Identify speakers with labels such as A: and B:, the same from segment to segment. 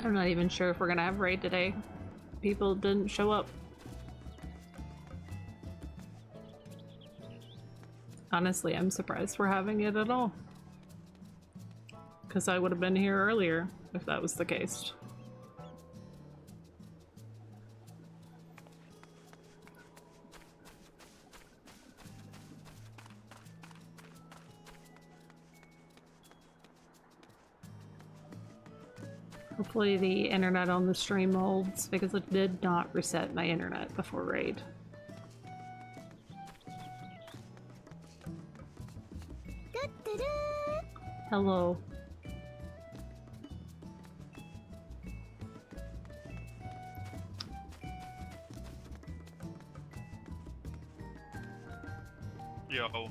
A: I'm not even sure if we're gonna have raid today. People didn't show up. Honestly, I'm surprised we're having it at all. Because I would have been here earlier if that was the case. Hopefully the internet on the stream holds, because it did not reset my internet before raid. Hello.
B: Yo.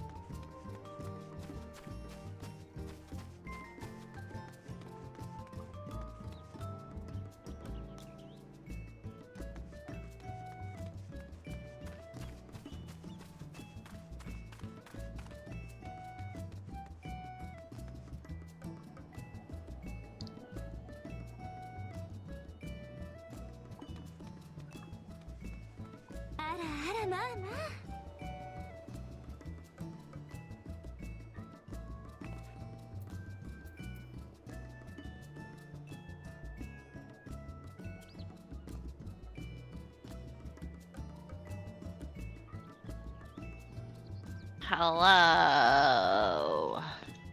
C: Hello.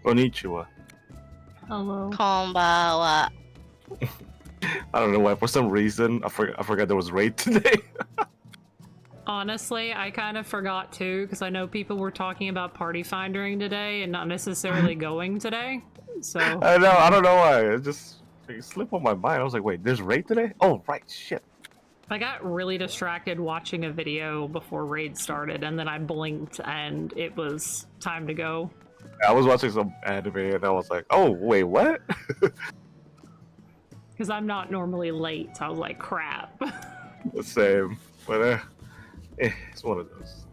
D: Konnichiwa.
A: Hello.
C: Konbawa.
D: I don't know why. For some reason, I forgot there was raid today.
A: Honestly, I kind of forgot too, because I know people were talking about party findering today and not necessarily going today. So
D: I know. I don't know why. It just slipped on my mind. I was like, wait, there's raid today? Oh, right. Shit.
A: I got really distracted watching a video before raid started, and then I blinked and it was time to go.
D: I was watching some anime and I was like, oh, wait, what?
A: Because I'm not normally late, so I was like, crap.
D: The same. But it's one of those.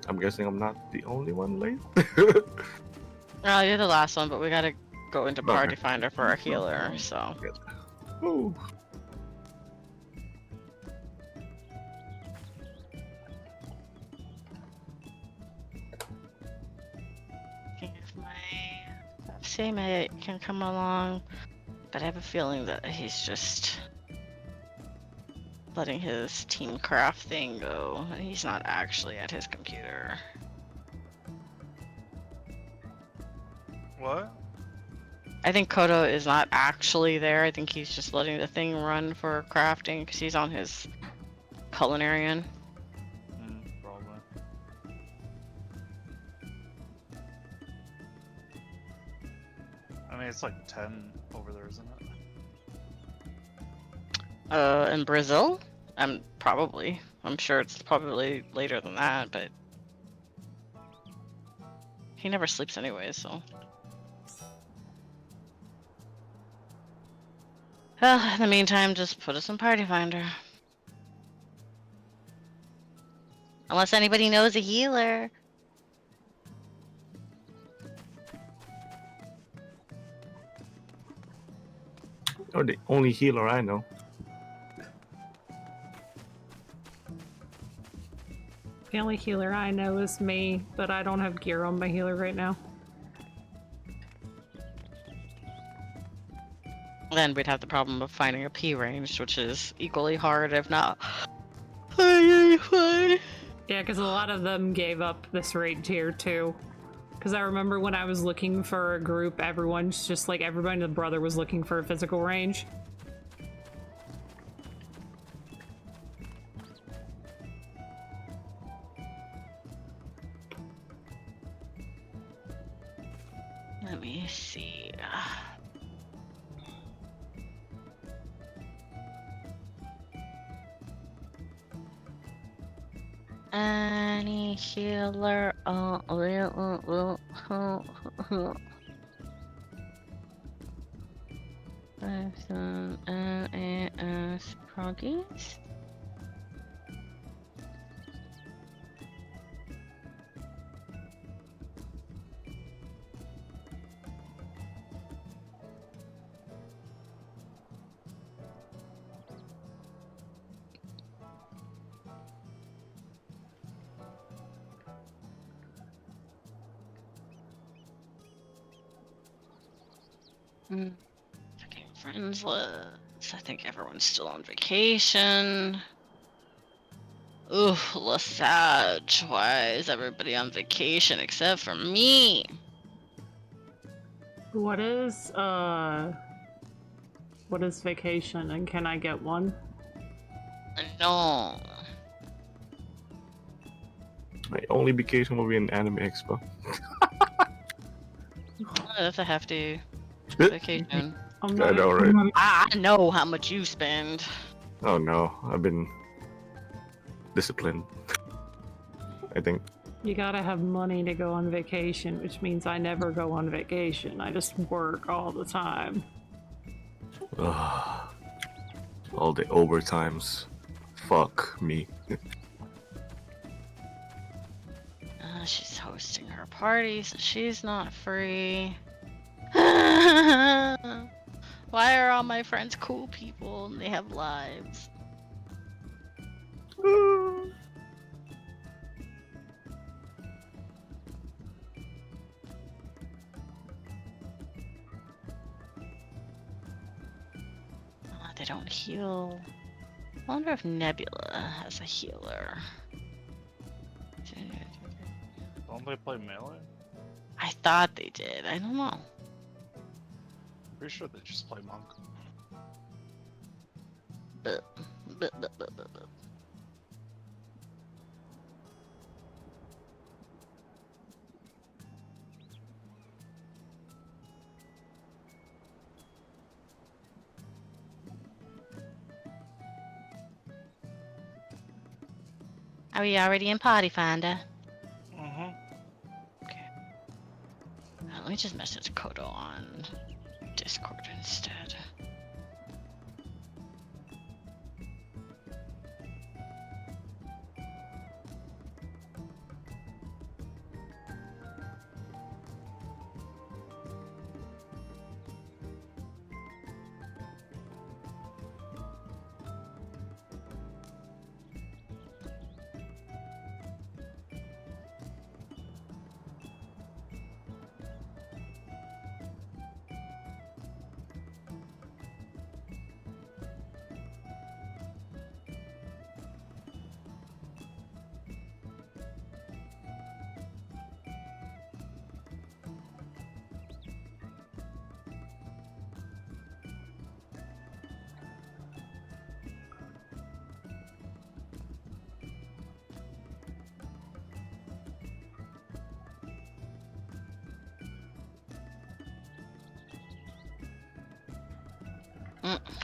D: I'm guessing I'm not the only one late.
C: You're the last one, but we gotta go into Party
D: Okay.
C: Finder for our healer, so.
D: Ooh.
C: If my mate can come along, but I have a feeling that he's just letting his team craft thing go, and he's not actually at his computer.
B: What?
C: I think Kodo is not actually there. I think he's just letting the thing run for crafting because he's on his culinarian.
B: Probably. I mean, it's like 10 over there, isn't it?
C: In Brazil? Probably. I'm sure it's probably later than that, but he never sleeps anyway, so. Well, in the meantime, just put us in Party Finder. Unless anybody knows a healer.
D: You're the only healer I know.
A: The only healer I know is me, but I don't have gear on my healer right now.
C: Then we'd have the problem of finding a P range, which is equally hard, if not fun.
A: Yeah, because a lot of them gave up this raid tier too. Because I remember when I was looking for a group, everyone's just like, everybody and the brother was looking for a physical range.
C: Let me see. Any healer some M8S proggies? Checking friends list. I think everyone's still on vacation. Ooh, Lesage. Why is everybody on vacation except for me?
A: What is vacation, and can I get one?
C: No.
D: My only vacation will be an anime expo.
C: That's a hefty vacation.
A: I'm
D: I
A: not,
D: know,
A: I'm
D: right?
A: not-
C: I know how much you spend.
D: Oh no, I've been disciplined. I think.
A: You gotta have money to go on vacation, which means I never go on vacation. I just work all the time.
D: Ugh. All the overtimes. Fuck me.
C: She's hosting her party, so she's not free. Why are all my friends cool people and they have lives? They don't heal. I wonder if Nebula has a healer.
B: Don't they play melee?
C: I thought they did. I don't know.
B: Pretty sure they just play monk.
C: But. Are we already in Party Finder?
B: Mm-hmm.
C: Okay. Let me just message Kodo on Discord instead.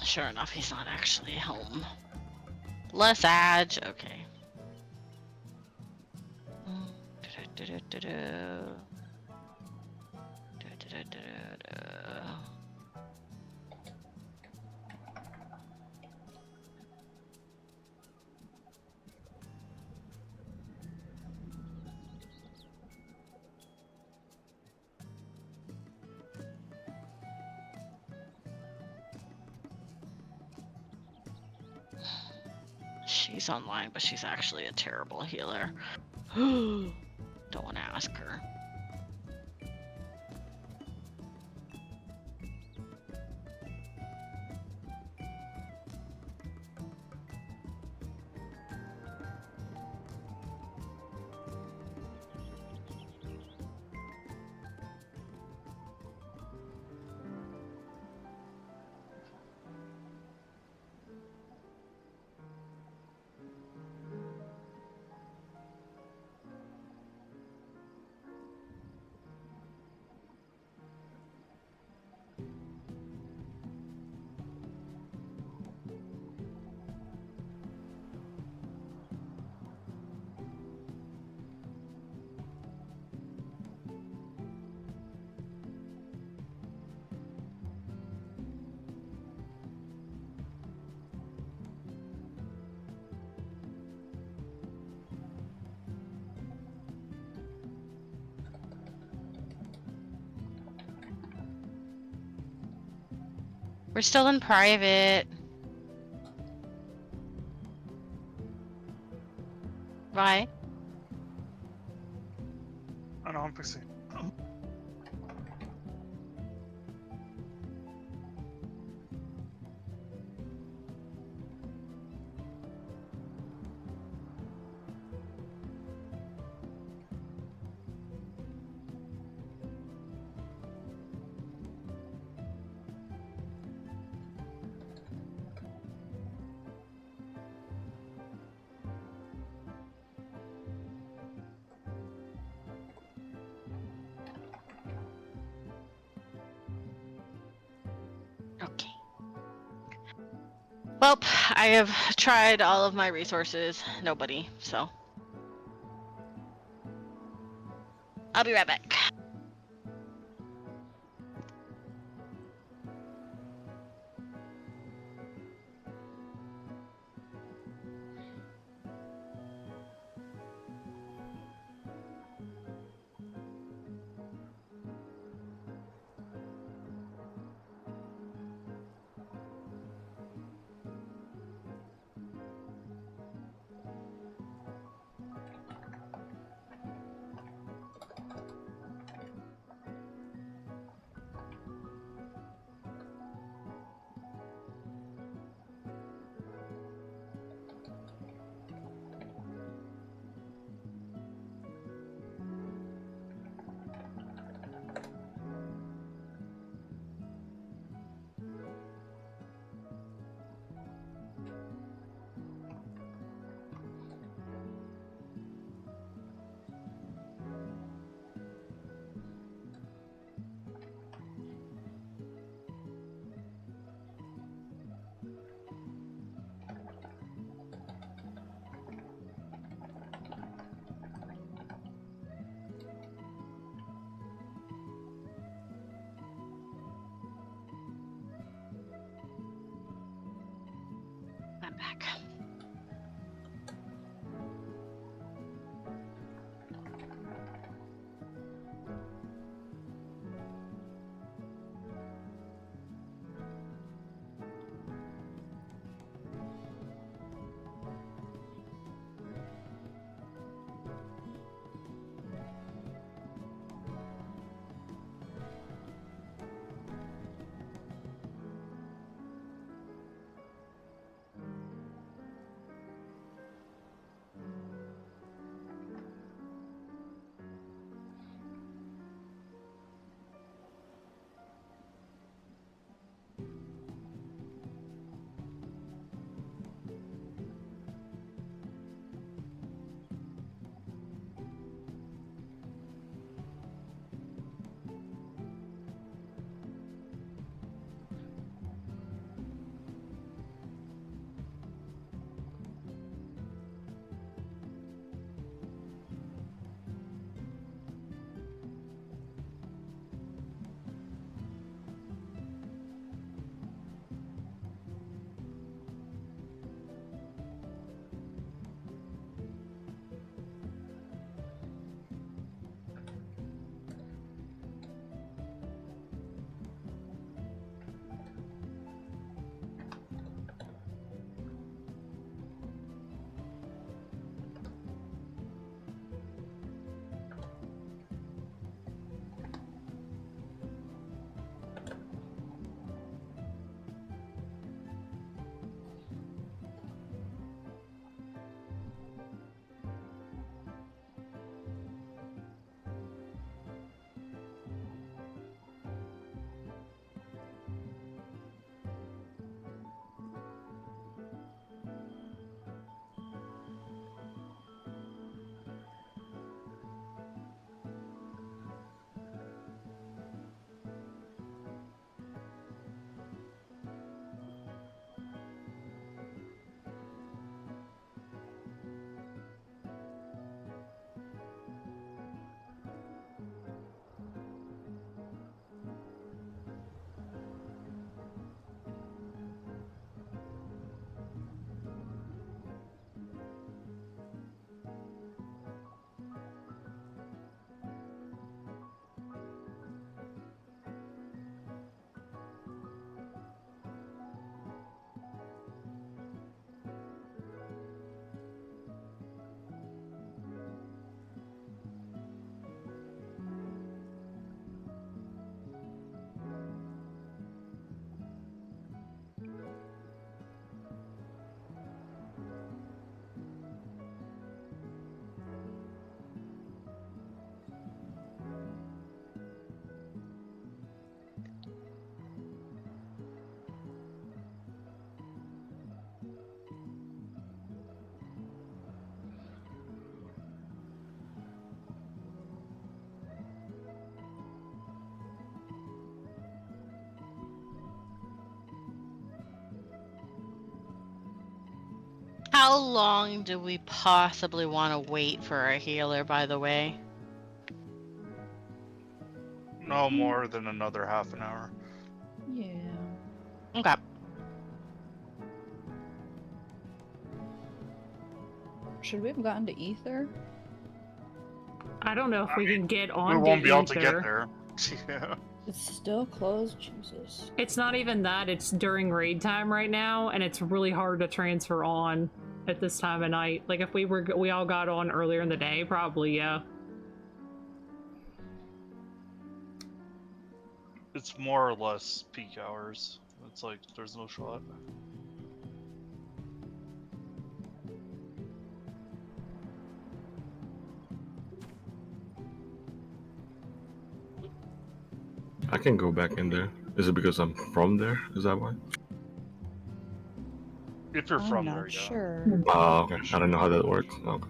C: Sure enough, he's not actually home. Lesage, okay. She's online, but she's actually a terrible healer. Don't want to ask her. We're still in private. Right?
B: I know, I'm fixing.
C: Well, I have tried all of my resources. Nobody, so. I'll be right back. I'm back. How long do we possibly want to wait for a healer, by the way?
B: No more than another half an hour.
E: Yeah.
C: Okay.
E: Should we have gotten to Ether?
A: I don't know if we can get on.
B: We won't be able to
A: Ether.
B: get there. Yeah.
E: It's still closed, Jesus.
A: It's not even that. It's during raid time right now, and it's really hard to transfer on at this time of night. Like if we all got on earlier in the day, probably yeah.
B: It's more or less peak hours. It's like there's no shot.
D: I can go back in there. Is it because I'm from there? Is that why?
B: If you're
E: I'm
B: from
E: not
B: there, yeah.
E: sure.
D: Oh, okay. I don't know how that works. Okay.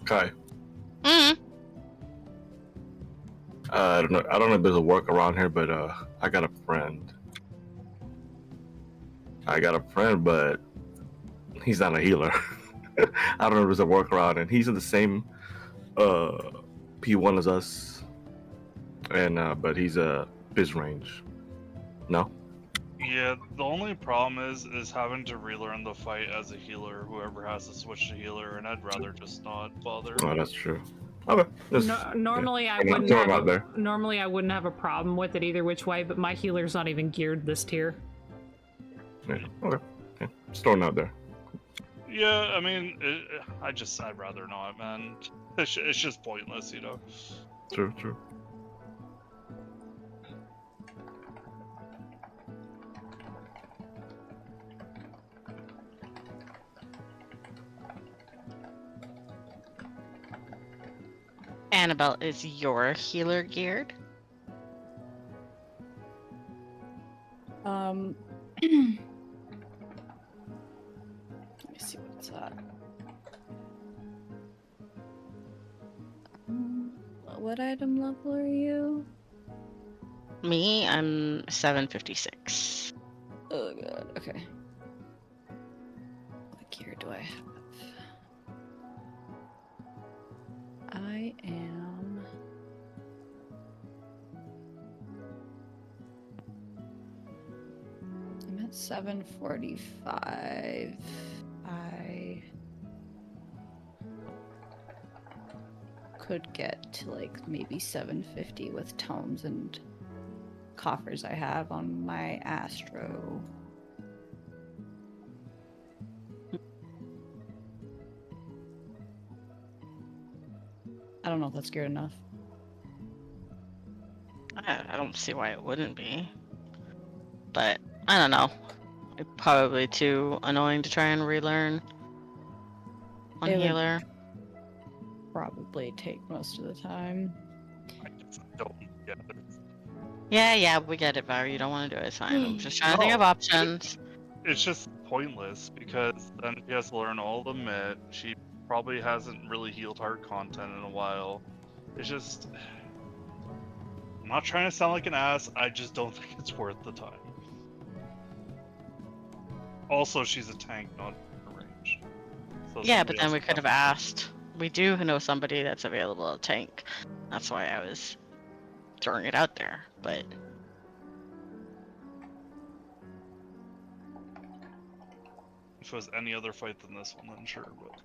D: Okay.
C: Mm.
D: I don't know. I don't know if there's a work around here, but I got a friend. But he's not a healer. I don't know if there's a workaround, and he's in the same P1 as us, and but he's a biz range. No.
B: Yeah, the only problem is having to relearn the fight as a healer, whoever has to switch to healer, and I'd rather just not bother.
D: Oh, that's true. Okay.
A: Normally I
D: I'm not
A: wouldn't
D: throwing
A: have
D: out there.
A: normally I wouldn't have a problem with it either which way, but my healer's not even geared this tier.
D: Yeah. Okay. Just throwing out there.
B: Yeah, I mean, I'd rather not, man. It's just pointless, you know.
D: True.
C: Annabelle, is your healer geared?
E: Let me see what it's at. What item level are you?
C: Me, I'm 756.
E: Oh god, okay. What gear do I have? I am... I'm at 745. I could get to like maybe 750 with tomes and coffers I have on my Astro. I don't know if that's good enough.
C: I don't see why it wouldn't be. But, I don't know. It's probably too annoying to try and relearn on
E: It would-
C: healer.
E: Probably take most of the time.
B: I just don't get it.
C: Yeah, we get it, Var. You don't want to do it. It's fine. I'm just trying to think
B: No,
C: of options.
B: It's just pointless because then she has to learn all the mit. She probably hasn't really healed hard content in a while. It's just, I'm not trying to sound like an ass. I just don't think it's worth the time. Also, she's a tank, not a range. So
C: Yeah, but
B: somebody
C: then
B: else
C: we
B: can
C: could have
B: have-
C: asked. We do know somebody that's available at tank. That's why I was throwing it out there. But
B: If it was any other fight than this one, then sure. But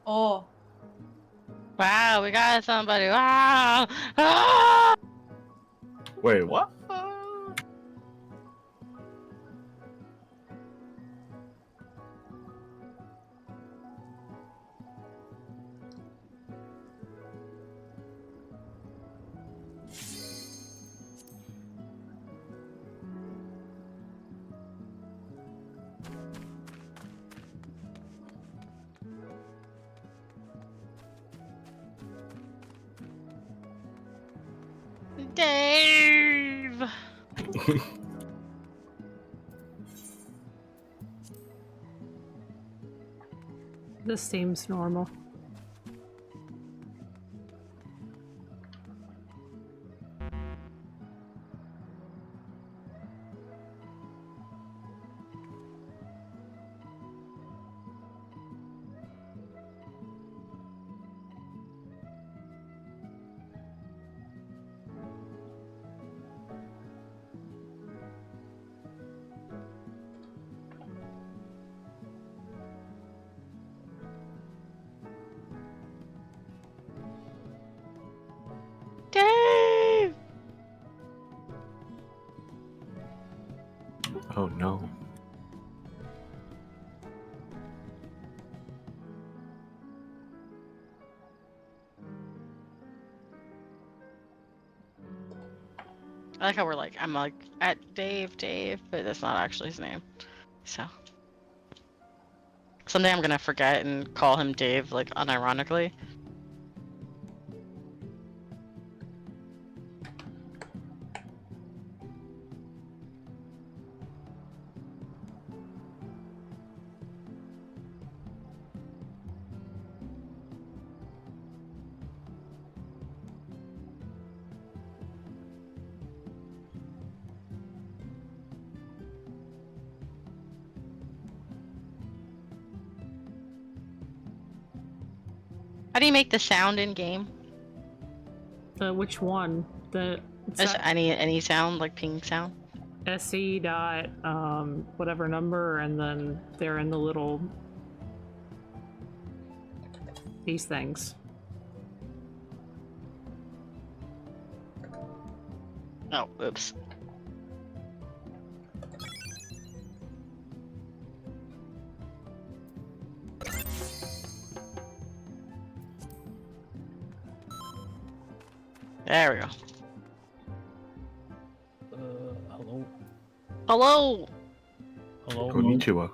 E: Oh,
C: wow, we got somebody. Wow! Ah!
D: Wait, what?
C: Dave!
A: This seems normal.
C: Dave!
D: Oh no.
C: I like how we're like, I'm like, at Dave, but that's not actually his name. So. Someday I'm gonna forget and call him Dave, like, unironically. How do you make the sound in game?
A: Which one? The
C: Just any sound, like ping sound?
A: SE dot whatever number, and then they're in the little these things.
C: Oh, oops. There we go.
F: Hello?
C: Hello!
F: Hello?
D: Konnichiwa.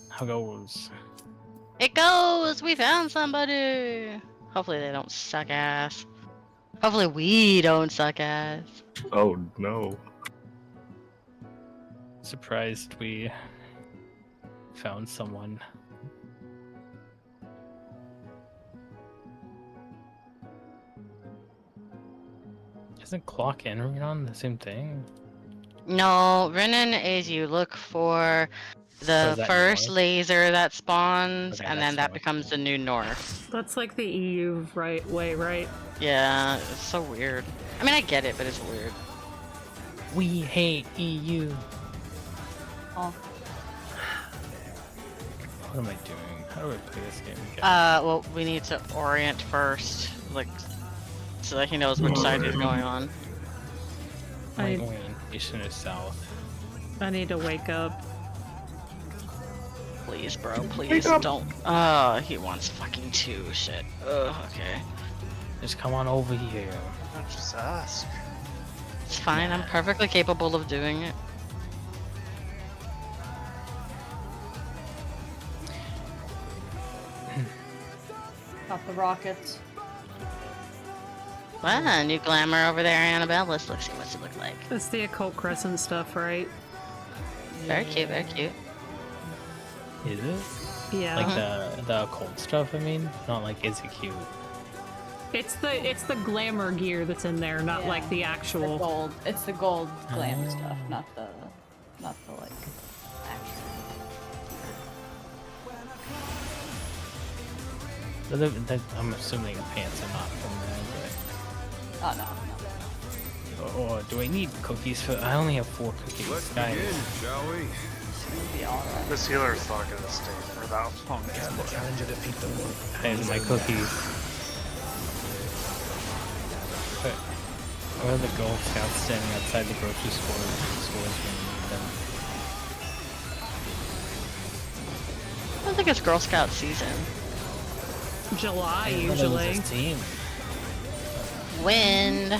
F: How goes?
C: It goes! We found somebody! Hopefully they don't suck ass. Hopefully we don't suck ass.
D: Oh no.
F: Surprised we found someone. Isn't clock in on the same thing?
C: No, Renin is you look for the
F: that
C: first
F: north?
C: laser that spawns,
F: Okay,
C: and
F: that's
C: then that
F: north.
C: becomes the new north.
A: That's like the EU way, right?
C: Yeah, it's so weird. I mean, I get it, but it's weird.
F: We hate EU.
E: Oh.
F: What am I doing? How do I play this game again?
C: Well, we need to orient first, like, so that he knows which side he's going on.
F: Am I
A: I
F: going east or south?
A: need to wake up.
C: Please, bro, please don't. He wants fucking two. Shit. Okay.
F: Just come on over here.
B: Just ask.
C: It's fine. I'm perfectly capable of doing it.
E: Got the rockets.
C: Wow, new glamour over there, Annabelle. Let's see what's it look like.
A: It's the occult crescent stuff, right?
C: Very cute, very cute.
F: Is it?
A: Yeah.
F: Like the occult stuff, I mean? Not like, is it cute?
A: It's the glamour gear that's in there, not
E: Yeah.
A: like the
E: The
A: actual.
E: gold. It's the gold glam
F: Oh.
E: stuff, not the like actual.
F: I'm assuming pants are not from there,
E: Oh no.
F: but... Or do I need cookies for... I only have 4 cookies,
G: Let's
F: guys.
G: begin, shall we?
E: It'll be alright.
B: This healer's not gonna stay for that long.
F: Here's my cookies. Where are the Girl Scouts standing outside the grocery stores when you need them?
C: I don't think it's Girl Scout season.
A: July
F: I thought it was
A: usually.
F: this team.
C: Wind.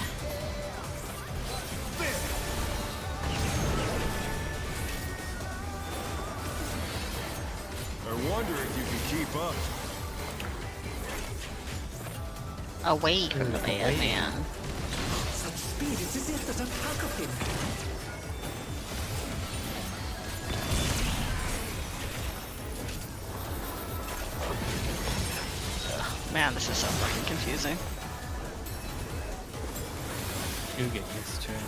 G: I wonder if you can keep up.
C: Away from the bad man.
H: Such speed, it's as if there's a pack of him.
C: Man, this is so fucking confusing.
F: You get used to it.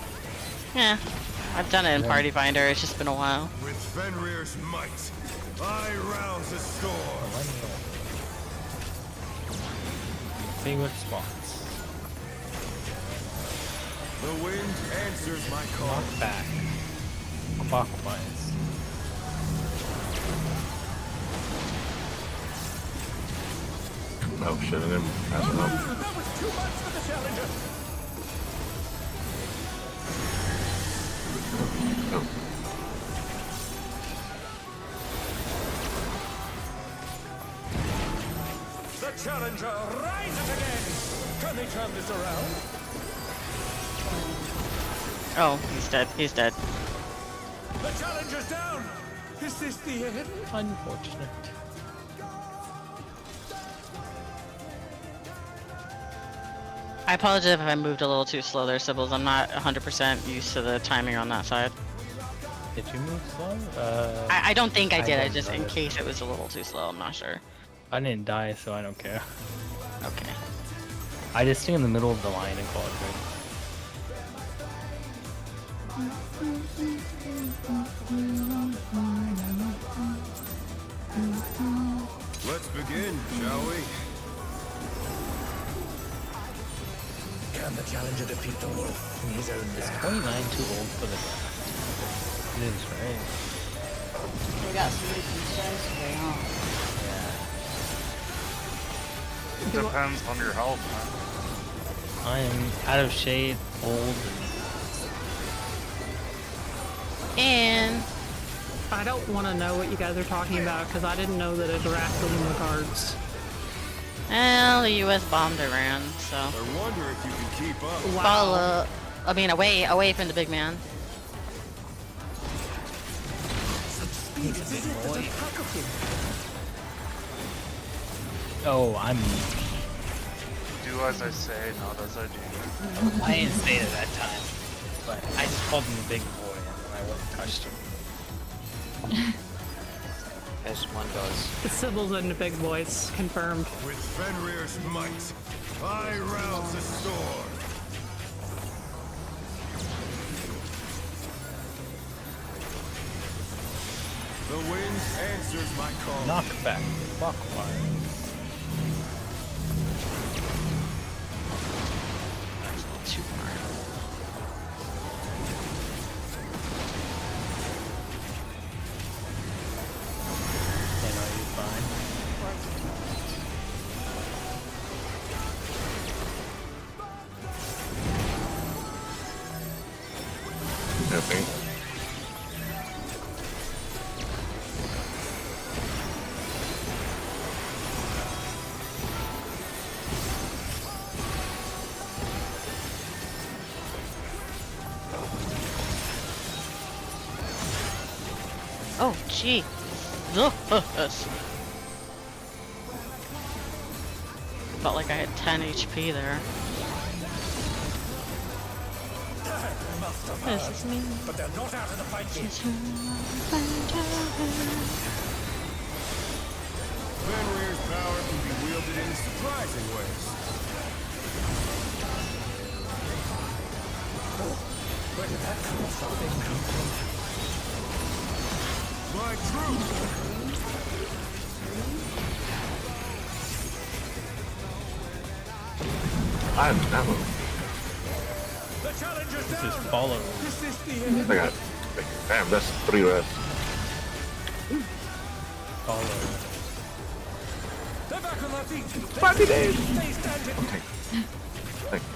C: Yeah, I've done it in Party Finder. It's just been a while.
G: With Fenrir's might, I rouse the storm.
F: Favorite spots.
G: The wind answers my call.
F: Knock back. Clockwise.
D: Oh shit, I didn't pass it up.
H: That was too much for the challenger.
D: Oh.
H: The challenger rises again. Can they turn this around?
C: Oh, he's dead. He's dead.
H: The challenger's down. Is this the end?
F: Unfortunate.
C: I apologize if I moved a little too slow there, Sybils. I'm not 100% used to the timing on that side.
F: Did you move slow?
C: I don't think I
F: I
C: did. I
F: don't
C: just, in
F: notice.
C: case it was a little too slow, I'm not sure.
F: I didn't die, so I don't care.
C: Okay.
F: I just stay in the middle of the line and call it good.
G: Let's begin, shall we?
H: Can the challenger defeat the wolf in his own
F: Is
H: land?
F: 29 too old for the draft? It is, right?
E: We got somebody from Says today, huh?
B: It depends on your health, man.
F: I am out of shade, old,
C: And
A: I don't want to know what you guys are talking about because I didn't know that a draft was in the cards.
C: well, the U.S. bombed Iran, so
G: I wonder if you can keep up.
C: follow. I mean, away from the big man.
H: Such speed, it's as if there's a pack of him.
F: Oh, I'm.
B: Do as I say, not as I do.
F: I didn't say it at that time, but I just called him a big boy and I went and touched him.
I: As one does.
A: The Sybils and the big boys confirmed.
G: With Fenrir's might, I rouse the storm. The wind answers my call.
F: Knock back, clockwise.
C: That's a little too far.
F: And are you fine?
D: Nothing.
C: Oh, gee. Felt like I had 10 HP there. This is me.
H: But they're not out of the fight yet.
G: Fenrir's power can be wielded in surprising ways.
H: Where did that come from?
G: My truth!
D: I'm never.
H: The challenger's
F: This is
H: down.
F: follow.
H: Is this the end?
D: I got. Damn, that's 3 rest.
F: Follow.
H: They're back on their feet.
D: Party days.
H: Stay standing.
D: Okay. Thank you.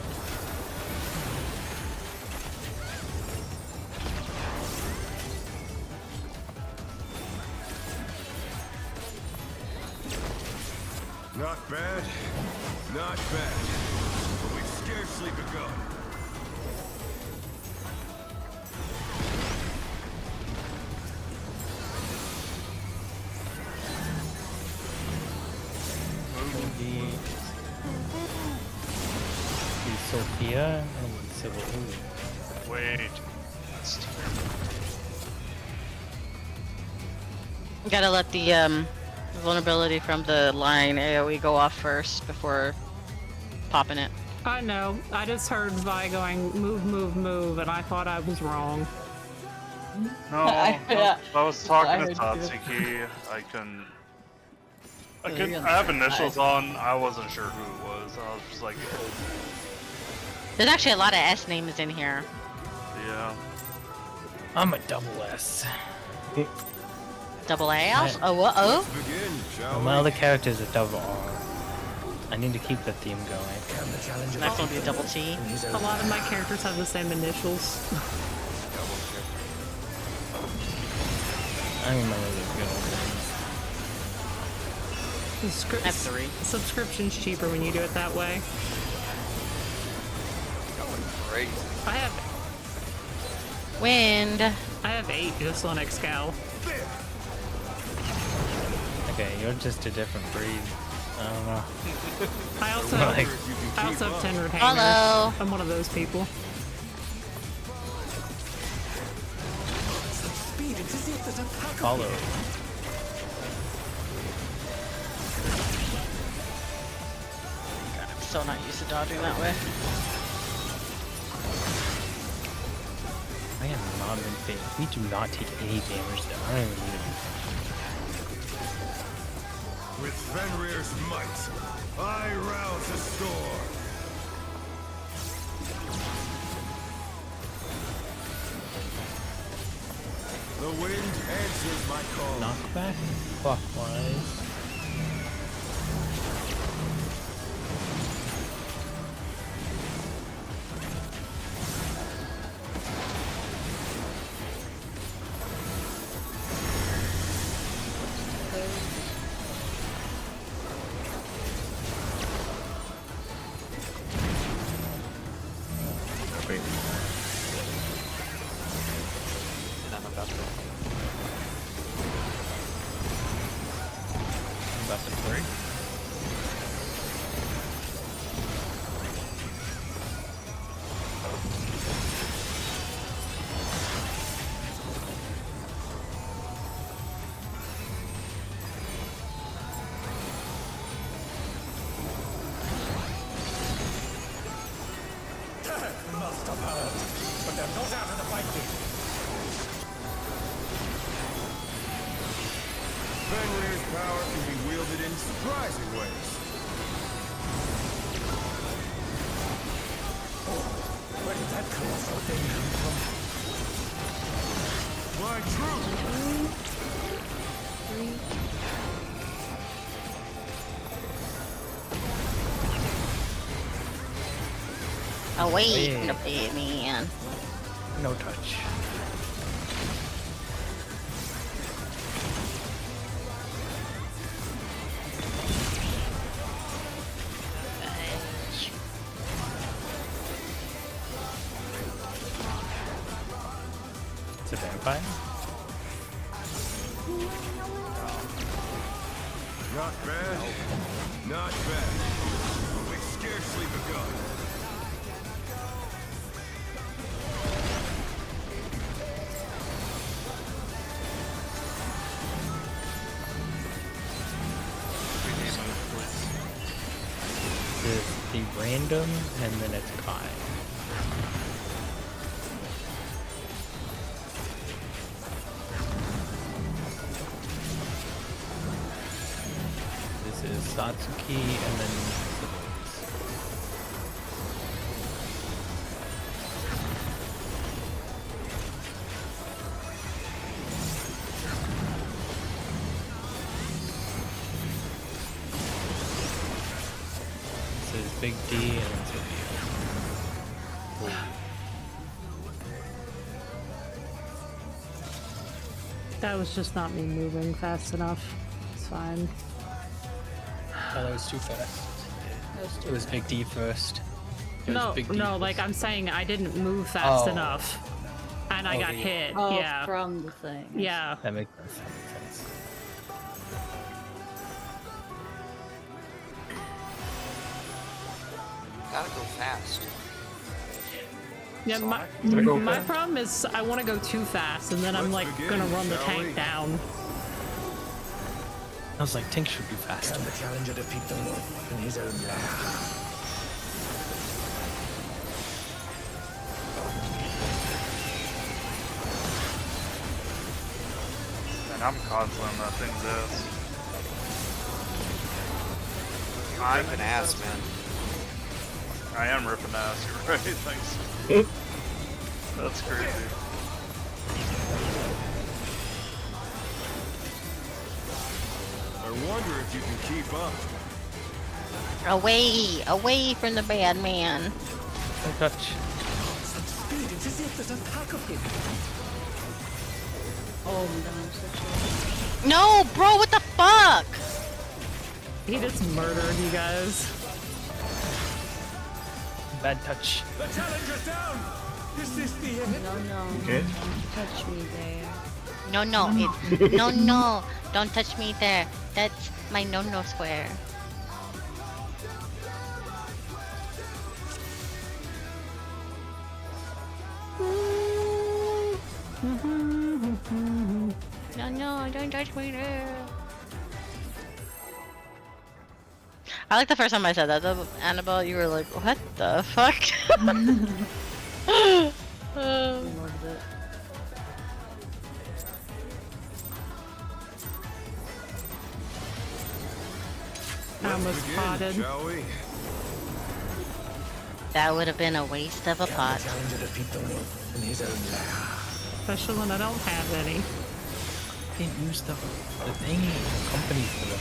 G: Not bad, not bad. But we've scarcely begun.
F: be Sophia and Civil. Ooh.
B: Wait.
C: You gotta let the vulnerability from the line AoE go off first before popping it.
A: I know. I just heard Vi going move, move, move, and I thought I was wrong.
B: No,
E: I
B: I was talking to
E: heard you.
B: Tatsuki. I couldn't. I
E: Oh,
B: could.
E: you're
B: I have
E: on the
B: initials
E: side.
B: on. I wasn't sure who it was. I was just like,
C: There's actually a lot of S names in here.
B: yeah.
F: I'm a double S.
C: Double A?
F: Right.
C: Oh, what? Oh?
G: Begin, shall
F: Well,
G: we?
F: my other character's a double R. I need to keep the theme going.
H: Can the challenger
C: Next one will be a double T.
A: A lot of my characters have the same initials.
F: I remember the good old days.
C: I have 3.
A: Subscription's cheaper when you do it that way.
I: Great.
A: I have
C: Wind.
A: 8 just on Excal.
F: Okay, you're just a different breed. I don't know.
A: I also
F: Like,
A: have 10 retainers.
C: Hello.
A: I'm one of those people.
H: speed. It's as if there's a pack of
F: follow.
C: God, I'm still not used to dodging that way.
F: I am not in phase. We do not take any damage though. I don't even need it.
G: With Fenrir's might, I rouse the storm. The wind answers my call.
F: Knockback? Clockwise.
D: Wait.
I: And I'm about to.
F: About to break.
H: must have heard, but they're not out of the fight yet.
G: Fenrir's power can be wielded in surprising ways.
H: Where did that colossal thing come from?
G: My truth!
C: Oh wait,
F: Hey.
C: no, man.
F: No touch. It's a vampire?
G: Not bad. Not bad. We've scarcely begun.
F: It's the random and then it's Kai. This is Satsuki and then Siblings. This is Big D and then Sophia.
A: That was just not me moving fast enough. It's fine.
F: Oh, that was too fast. It was Big D first. It was
A: No,
F: Big D
A: no,
F: first.
A: like I'm saying I didn't move fast
F: Oh.
A: enough. And I got
F: Okay.
A: hit.
E: Oh,
A: Yeah.
E: from the thing.
A: Yeah.
F: That makes sense. That makes sense.
I: Gotta go fast.
A: Yeah,
B: Sonic?
A: my problem is I want to go too fast, and then I'm like gonna run the tank down.
F: I was like, Tink should be faster.
H: Can the challenger defeat the wolf in his own lair?
B: And I'm constantly on that thing's ass.
I: You're ripping ass, man.
B: I am ripping ass, you're right, thanks. That's crazy.
G: I wonder if you can keep up.
C: Away from the bad man.
F: Don't touch.
H: Such speed, it's as if there's a pack of him.
E: Oh, I'm such
C: No, bro, what the fuck?
A: He just murdered you guys.
F: Bad touch.
H: The challenger's down! Is this the end?
E: No,
D: Okay.
E: don't touch me there.
C: No, don't touch me there. That's my no square. No, don't touch me there. I like the first time I said that though, Annabelle, you were like, what the fuck?
E: Loved it.
A: I almost potted.
G: Shall we?
C: That would have been a waste of a
H: Can
C: pot.
H: the challenger defeat the wolf in his own lair?
A: Especially when I don't have any.
F: Didn't use the thingy, the company for the.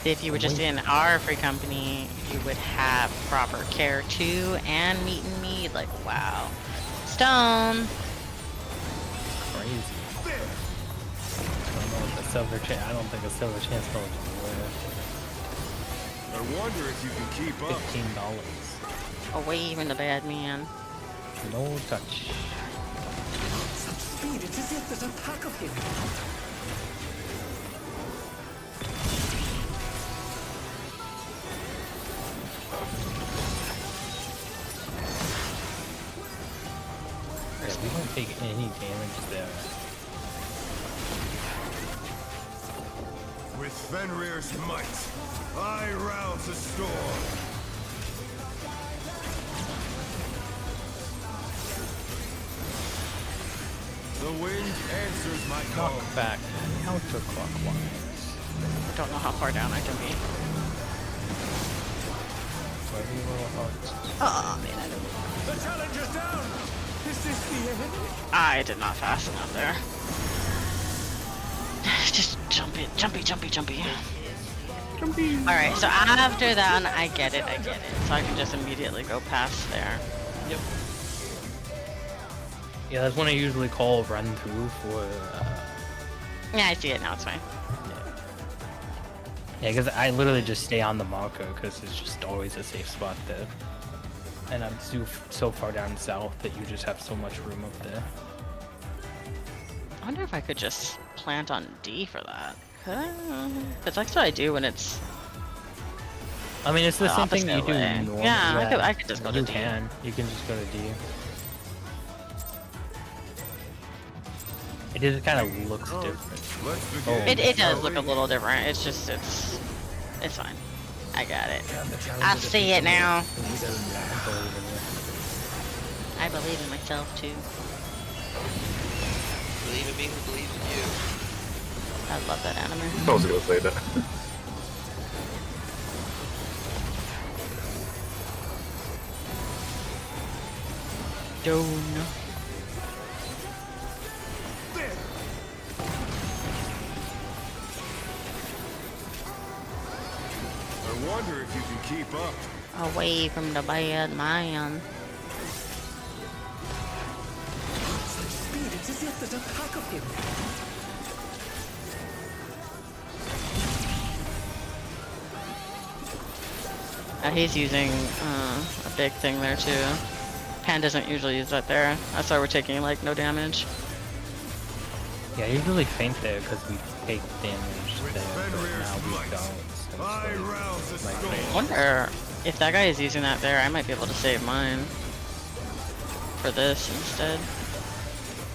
C: If you were just in our free company, you would have proper care too, and meat and meat. Like, wow. Stone!
F: Crazy. I don't know what the silver I don't think a silver chance will
G: I wonder if you can keep up.
F: $15.
C: Away from the bad man.
F: No touch.
H: Such speed, it's as if there's a pack of him.
F: Yeah, we don't take any damage there.
G: With Fenrir's might, I rouse the storm. The wind answers my call.
F: Knock back counterclockwise.
C: I don't know how far down I can be.
F: Wherever your little hearts.
C: Oh man, I don't.
H: The challenger's down! Is this the end?
C: I did not fast enough there. Just jump it, jumpy. Alright, so after that, I get it. So I can just immediately go past there.
F: Yep. Yeah, that's when I usually call run through for.
C: Yeah, I see it now, it's fine.
F: Yeah, because I literally just stay on the marker because it's just always a safe spot there. And I'm so far down south that you just have so much room up there.
C: I wonder if I could just plant on D for that. Because that's what I do when it's
F: I mean, it's the same thing
C: opposite
F: you do
C: way.
F: normally.
C: Yeah, I could just go to
F: you
C: D.
F: You can just go to D. It just kind of looks different.
G: Let's begin.
C: It does
G: shall
C: look
G: we?
C: a little different. It's just, it's fine. I got it.
H: Can the challenger
C: I
H: defeat
C: see
H: the
C: it now.
H: wolf in his own lair?
C: I believe in myself too.
I: Believe in me who believes in you.
C: I love that anime.
D: I was gonna say that.
C: Don't.
G: I wonder if you can keep up.
C: Away from the bad man.
H: Such speed, it's as if there's a pack of him.
C: He's using a big thing there too. Pan doesn't usually use that there. That's why we're taking like no damage.
F: Yeah, I usually faint there because we take damage there, but now we don't. Since
G: I rouse the storm.
C: I wonder if that guy is using that there, I might be able to save mine for this instead.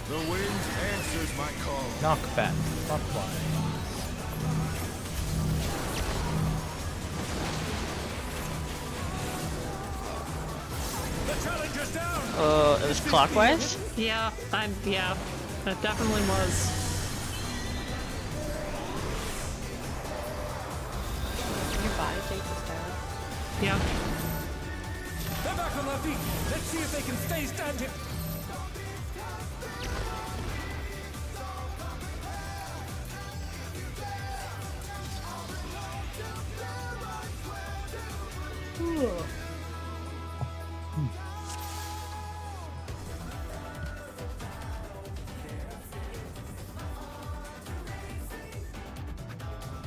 G: The wind answers my call.
F: Knockback, clockwise.
H: The challenger's down!
C: It was clockwise?
A: Yeah, yeah, that definitely was.
E: Your body takes us down.
A: Yeah.
H: They're back on their feet. Let's see if they can stay standing.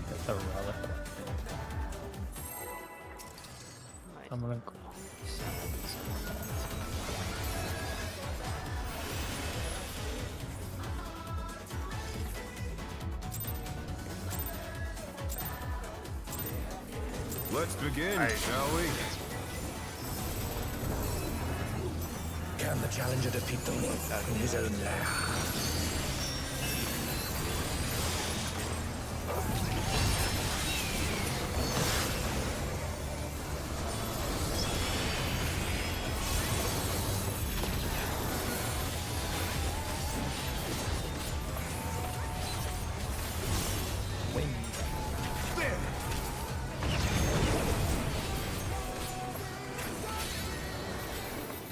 F: That's a relic. I'm gonna go.
G: Let's begin,
B: Aye.
G: shall we?
H: Can the challenger defeat the wolf in his own lair?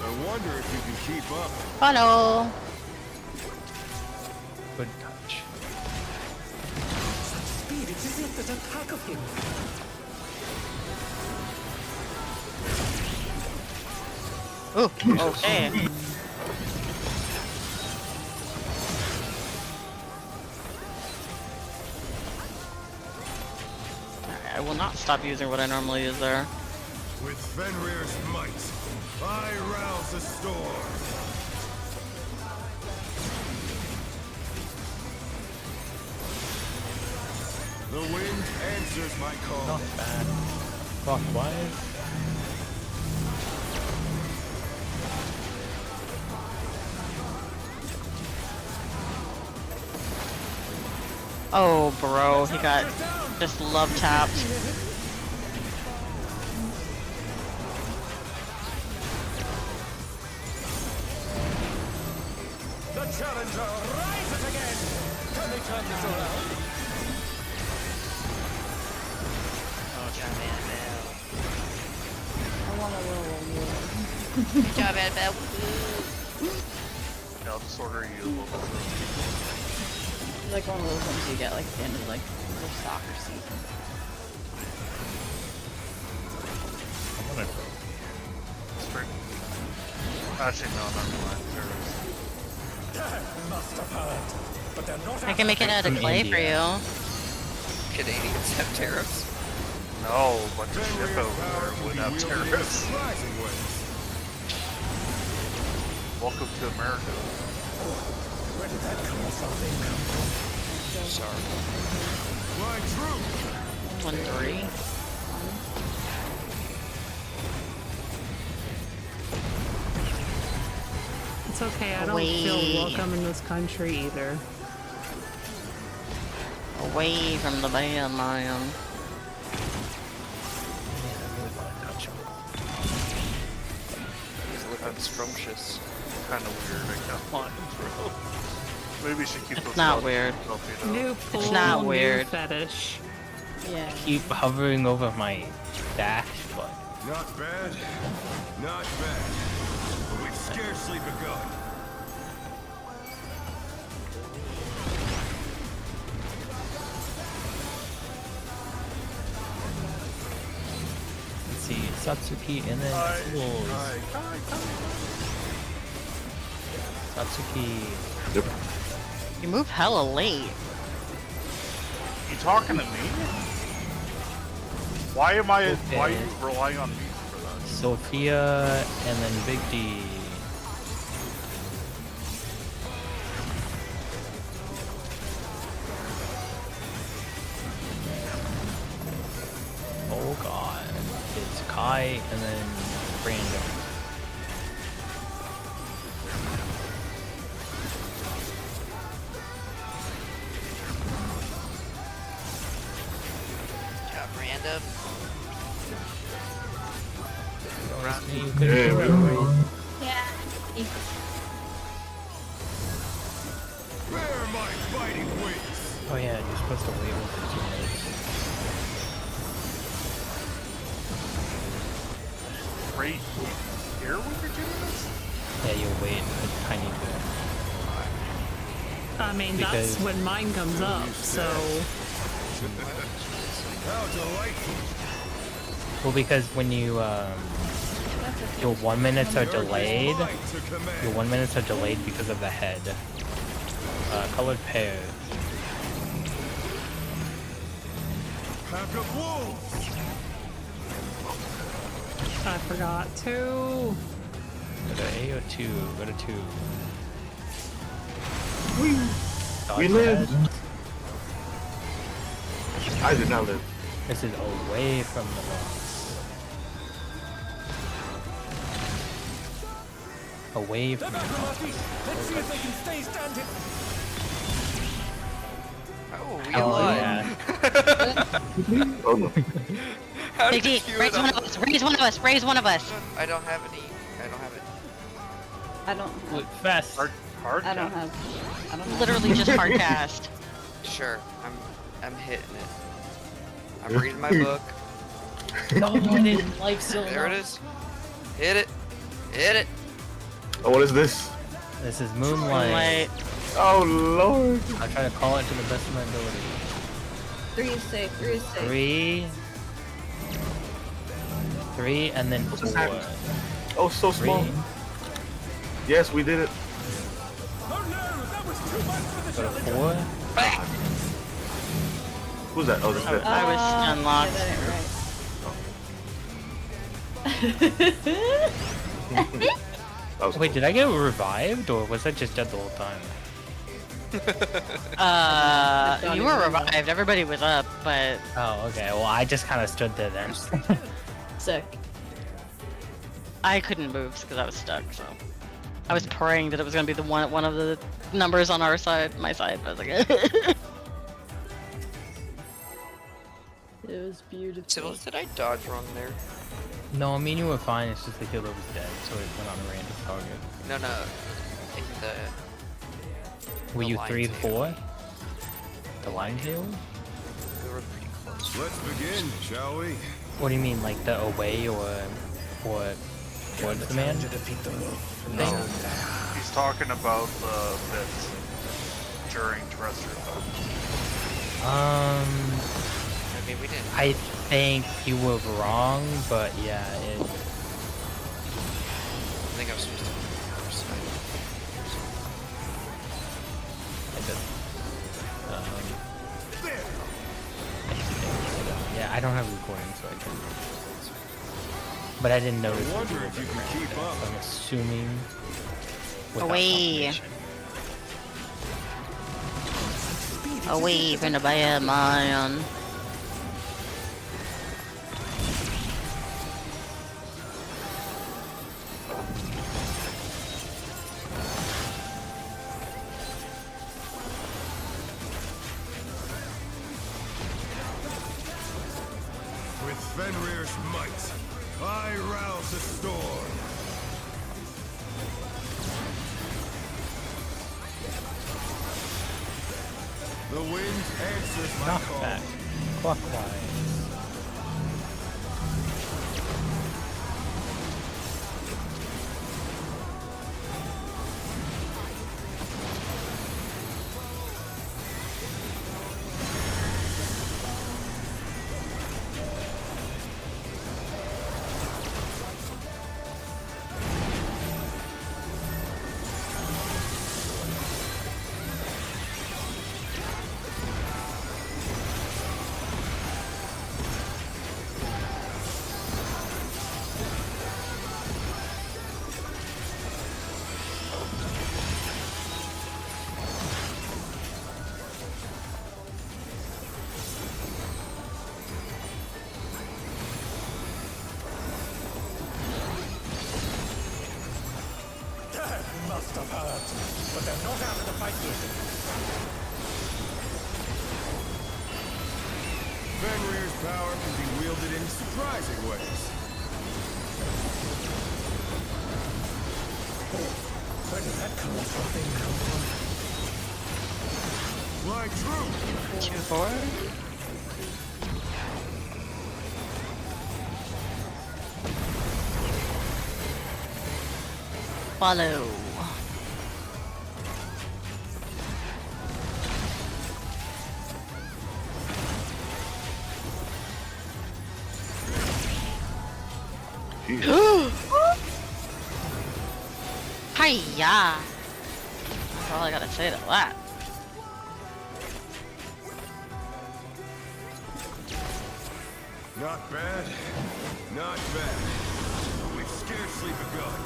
G: I wonder if you can keep up.
C: Hello.
F: Good touch.
H: Such speed, it's as if there's a pack of him.
C: Ooh, okay. Alright, I will not stop using what I normally use there.
G: With Fenrir's might, I rouse the storm. The wind answers my call.
F: Not bad. Clockwise.
C: Oh, bro, he got just love tapped.
H: The challenger rises again! Can they turn this around?
E: I want a little reward.
I: Good job, Annabelle.
B: I'll just order you a little bit.
E: Like one of those ones you get like at the end of like the soccer season.
F: I'm gonna go.
B: Spring. Actually, no, never mind.
H: Death must have heard. But they're not
C: I can make it out of
F: From
C: clay for
F: India.
C: you.
I: Canadians have tariffs.
B: No, but the ship
G: Fenrir's
B: over
G: power
B: there
G: can
B: would
G: be
B: have
G: wielded in
B: terrorists.
G: surprising ways.
B: Welcome to America.
H: Where did that come from?
I: Sorry.
G: My troop!
C: 1-3.
A: It's okay, I don't
C: Wait.
A: feel welcome in this country either.
C: Away from the band, man.
F: Yeah, I really want to touch him.
I: He's looking scrumptious.
B: Kind of weird, I can't lie, bro. Maybe we should keep
C: It's
B: those
C: not
B: thoughts
C: weird.
B: to yourself, you know?
A: New pool,
C: not
A: new
C: weird.
A: fetish.
E: Yeah.
F: Keep hovering over my dash button.
G: Not bad. Not bad. But we've scarcely begun.
F: Let's see, Satsuki and then tools. Satsuki.
D: Yep.
C: You move hella late.
B: You talking to me? Why am I?
F: Okay.
B: Why are you relying on me for that?
F: Sophia and then Big D. high and then random.
I: Job random.
D: Yeah,
E: Yeah.
G: Bear my fighting wings.
F: Oh yeah, you're supposed to wait for 2 minutes.
B: Right here when you're doing this?
F: Yeah, you'll wait a tiny bit.
A: I mean, that's
F: Because-
A: when mine comes up, so...
G: How delightful.
F: Well, because when you your 1 minutes are delayed.
G: Mine to command.
F: Your 1 minutes are delayed because of the head. Colored pear.
G: Pack of wolves.
A: I forgot to...
F: Go to A or 2? Go to 2.
D: We
F: Dodge
D: lived.
F: that.
D: I did not live.
F: This is away from the boss. Away
H: The
F: from the boss.
H: Necromancy! Let's see if they can stay standing!
I: Oh, we
F: Oh,
I: alive.
F: yeah.
D: Oh no.
I: How
C: Big
I: did
C: D,
I: you
C: raise one of us, raise one of us, raise one of us.
I: I don't have any. I don't have it.
E: I don't.
F: Look fast.
B: Hard
E: I don't
B: cast.
E: have. I don't have.
C: Literally just hard cast.
I: Sure, I'm hitting it. I'm reading my book.
F: No, I didn't. Life's still
I: There it is. Hit it. Hit it.
D: Oh, what is this?
F: This is Moonlight.
C: Like,
D: Oh lord.
F: I'll try to call it to the best of my ability.
E: 3 is safe. 3 is safe.
F: 3, and then
D: What's this
F: 4.
D: happen? Oh, so
F: 3.
D: small. Yes, we did it.
H: Oh no! That was too much for the
F: Go to
H: challenger!
F: 4.
I: Back.
D: Who's that? Oh, this is it.
C: I was unlocked.
D: That was
F: Wait, did I get revived, or was I just dead the whole time?
C: You were revived. Everybody was up, but
F: Oh, okay. Well, I just kind of stood there then.
E: Sick.
C: I couldn't move because I was stuck. So I was praying that it was gonna be the one of the numbers on our side, my side. I was like,
E: It was beautiful.
I: Sybil, did I dodge wrong there?
F: No, I mean you were fine. It's just the healer was dead, so it went on a random target.
I: No, no. In the.
F: Were
I: The
F: you
I: line
F: 3
I: tail.
F: 4? The line tail?
I: We were pretty close.
G: Let's begin, shall we?
F: What do you mean, like the away or towards the man?
B: No. He's talking about the bits during terrestrial.
I: I mean, we didn't.
F: I think you were wrong, but yeah,
I: I think I was supposed to be on the first side.
F: yeah, I don't have a recording, so I can. But I didn't notice.
G: I
F: that
G: wonder
F: you
G: if you
F: were
G: can
F: right
G: keep
F: there,
G: up.
F: so I'm assuming. without
C: Away.
F: confirmation.
C: away from the man.
G: With Fenrir's might, I rouse the storm. The wind answers my call.
F: Knockback. Clockwise.
H: must have hurt, but they're not out of the fight yet.
G: Fenrir's power can be wielded in surprising ways.
H: Where did that come from?
G: My troop!
C: 2-4. Follow. Hiya! That's all I gotta say to that.
G: Not bad. Not bad. We've scarcely begun.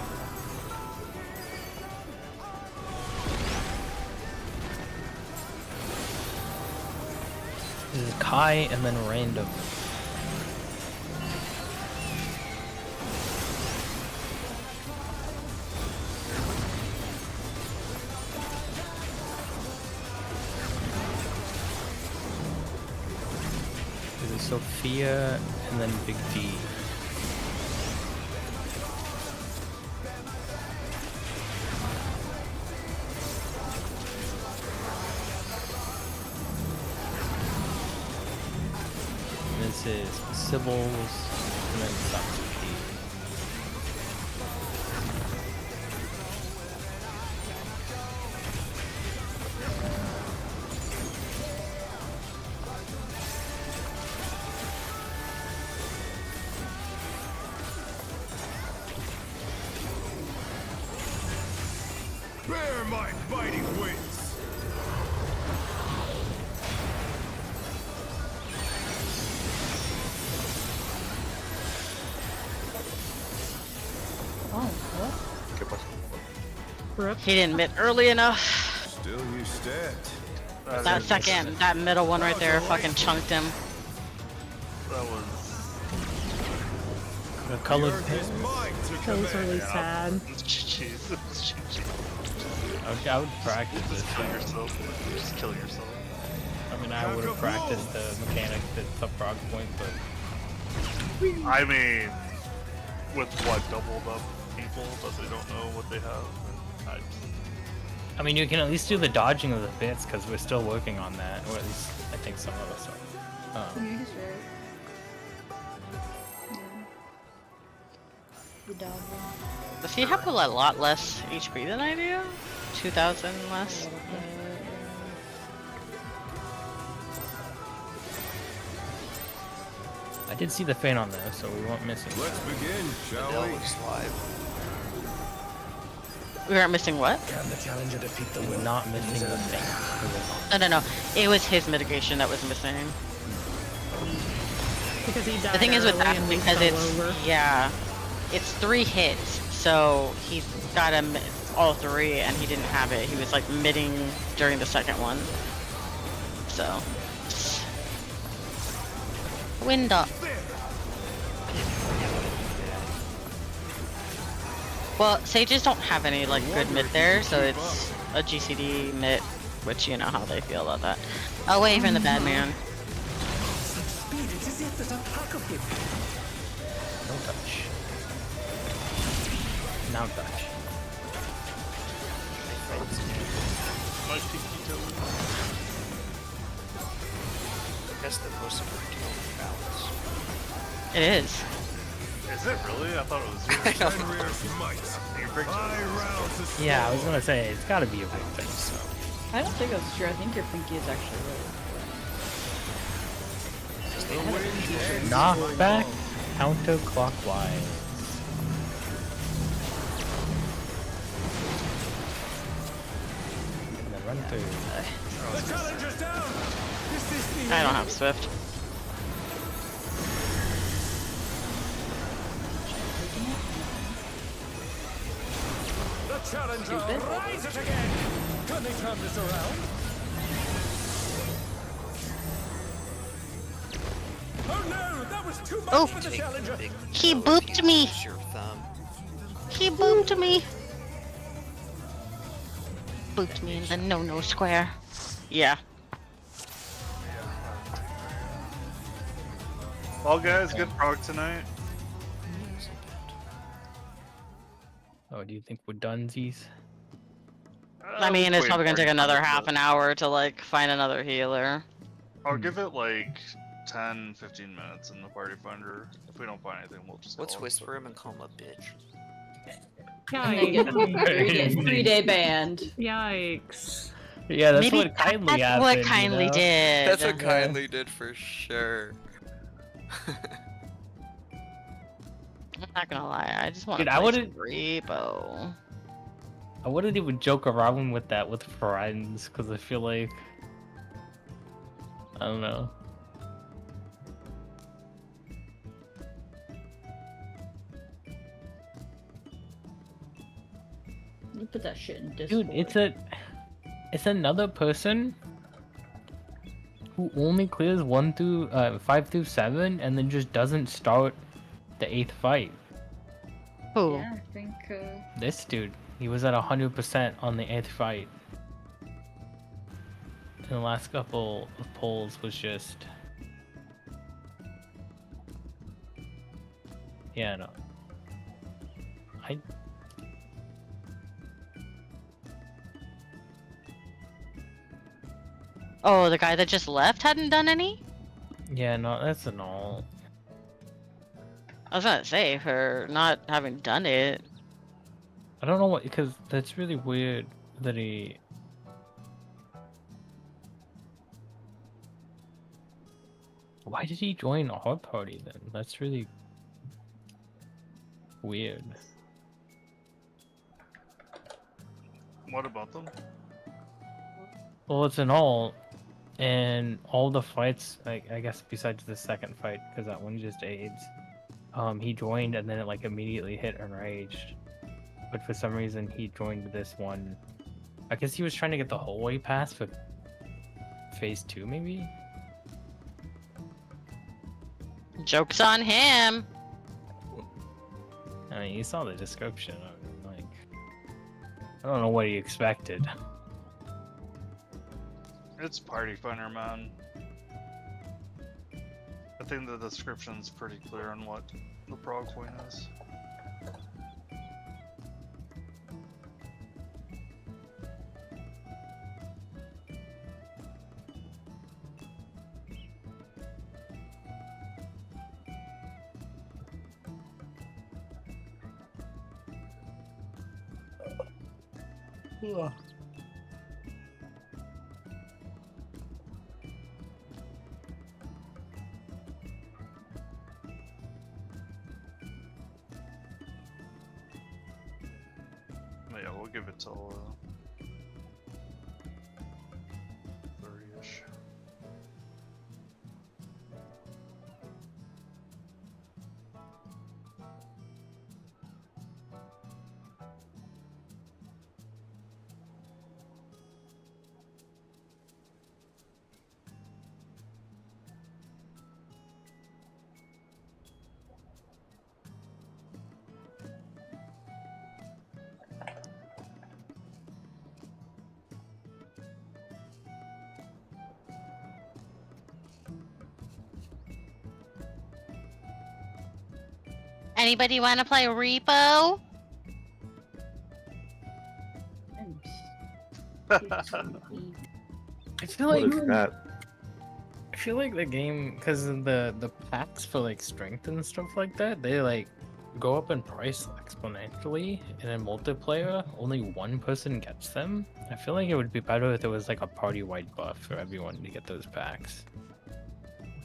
F: This is Kai and then random. This is Sophia and then Big D. This is Sibbles and then Satsuki.
G: Bear my biting wings!
E: Oh, what?
D: ¿Qué pasó?
A: Rip.
C: He didn't mid early enough.
G: Still you stand.
C: That second, that middle one right there fucking chunked him.
B: That was.
F: The colored
G: The earth is mine to
A: That was
G: command.
A: really sad.
B: Jesus.
F: I would practice this.
B: Just kill yourself. Just kill yourself.
F: I mean, I would have practiced the mechanic at the Prog point, but
B: I mean, with what, doubled up people that they don't know what they have?
F: I mean, you can at least do the dodging of the bits because we're still working on that, or at least I think some of us are.
E: Yeah, he's right. The dog.
C: Does he have a lot less HP than I do? 2,000 less?
F: I did see the Fane on there, so we weren't missing.
G: Let's begin, shall
I: Adele
G: we?
I: looks live.
C: We aren't missing what?
H: Can the challenger defeat the
F: We're
H: will?
F: not missing the Fane.
C: No. It was his mitigation that was missing.
A: Because he died
C: The thing is with
A: early
C: that,
A: and we
C: because
A: fell
C: it's,
A: over.
C: yeah, it's 3 hits, so he's got all 3 and he didn't have it. He was like midding during the second one. So. Wind up. Well, Sages don't have any like good mid there, so it's a GCD mid, which you know how they feel about that. Away from the bad man.
H: Speed, it is if there's a pack of him.
F: No touch. Now touch.
B: My Tiki Toe.
I: That's the most important balance.
C: It is.
B: Is it really? I thought it was yours.
G: Fenrir's might.
B: Your big
G: I rouse the storm.
F: Yeah, I was gonna say it's gotta be a big thing. So.
E: I don't think that's true. I think your pinky is actually really
F: Knock back counterclockwise. And then run through.
H: The challenger's down! Is this the
C: I don't have Swift.
H: The challenger rises again! Can they turn this around? Oh no! That was too much
C: Oh.
H: for the challenger!
C: He booped me!
I: Use your thumb.
C: He booped me! spooked me in the no square. Yeah.
B: Well, guys, good prog tonight.
F: Oh, do you think we're donesies?
C: I mean, it's
B: wait
C: probably gonna
B: for
C: take another
B: it.
C: half an hour to like find another healer.
B: I'll give it like 10, 15 minutes in the party finder. If we don't find anything, we'll just
I: Let's
B: call it.
I: whisper him and call him a bitch.
E: And then get
A: Yikes.
E: 3-day banned.
A: Yikes.
F: Yeah, that's
C: Maybe
F: what kindly
C: that's
F: happened.
C: what kindly
F: you know?
C: did.
I: That's what kindly did for sure.
C: I'm not gonna lie, I just want
F: Dude,
C: to
F: I
C: play some
F: wouldn't-
C: repo.
F: I wouldn't even joke around with that with friends, because I feel like... I don't know.
E: You put that shit in Discord.
F: Dude, it's another person who only clears 5 through 7 and then just doesn't start the 8th fight.
C: Who?
E: Yeah, I think.
F: This dude, he was at 100% on the 8th fight. And the last couple of polls was just... Yeah, no.
C: Oh, the guy that just left hadn't done any?
F: Yeah, no, that's an all.
C: I was gonna say, for not having done it.
F: I don't know what, because that's really weird that he... Why did he join our party then? That's really weird.
B: What about them?
F: Well, it's an all, and all the fights, like, I guess besides the second fight, because that one just AIDS, he joined and then it like immediately hit Enraged. But for some reason he joined this one. I guess he was trying to get the hallway pass for phase 2 maybe?
C: Joke's on him!
F: I mean, you saw the description. Like, I don't know what he expected.
B: It's party finder, man. I think the description's pretty clear on what the prog point is. Yeah, we'll give it till 30-ish.
C: Anybody want to play repo?
F: I feel
D: What
F: like
D: is that?
F: I feel like the game, because of the packs for like strength and stuff like that, they like go up in price exponentially, and in multiplayer only one person gets them. I feel like it would be better if there was like a party-wide buff for everyone to get those packs.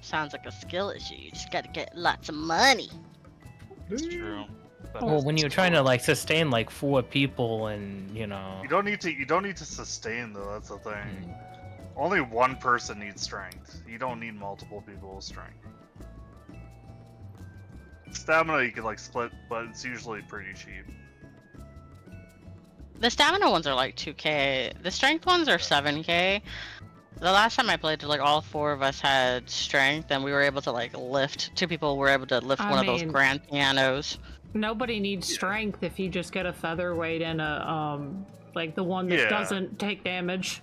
C: Sounds like a skill issue. You just gotta get lots of money.
B: It's true. But
F: Well, when you're trying to like sustain like 4 people and you know.
B: you don't need to sustain though. That's the thing. Only one person needs strength. You don't need multiple people with strength. Stamina you can like split, but it's usually pretty cheap.
C: The stamina ones are like 2k. The strength ones are 7k. The last time I played, like all 4 of us had strength, and we were able to like lift. 2 people were able to lift
A: I
C: one of those
A: mean-
C: grand pianos.
A: Nobody needs strength if you just get a featherweight and Like the one that
B: Yeah.
A: doesn't take damage.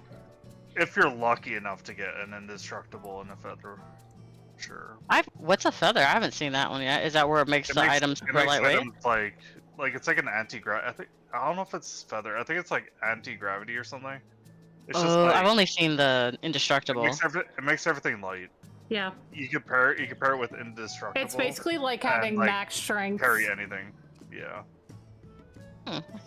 B: If you're lucky enough to get an indestructible and a feather, sure.
C: What's a feather? I haven't seen that one yet. Is that where it makes the items super
B: makes
C: lightweight?
B: items like it's like an anti-gravity. I don't know if it's feather. I think it's like anti-gravity or something. It's just like,
C: I've only seen the indestructible.
B: it makes everything light.
A: Yeah.
B: You can pair it with indestructible.
A: It's basically like having
B: and, like,
A: max strength.
B: Carry anything. Yeah.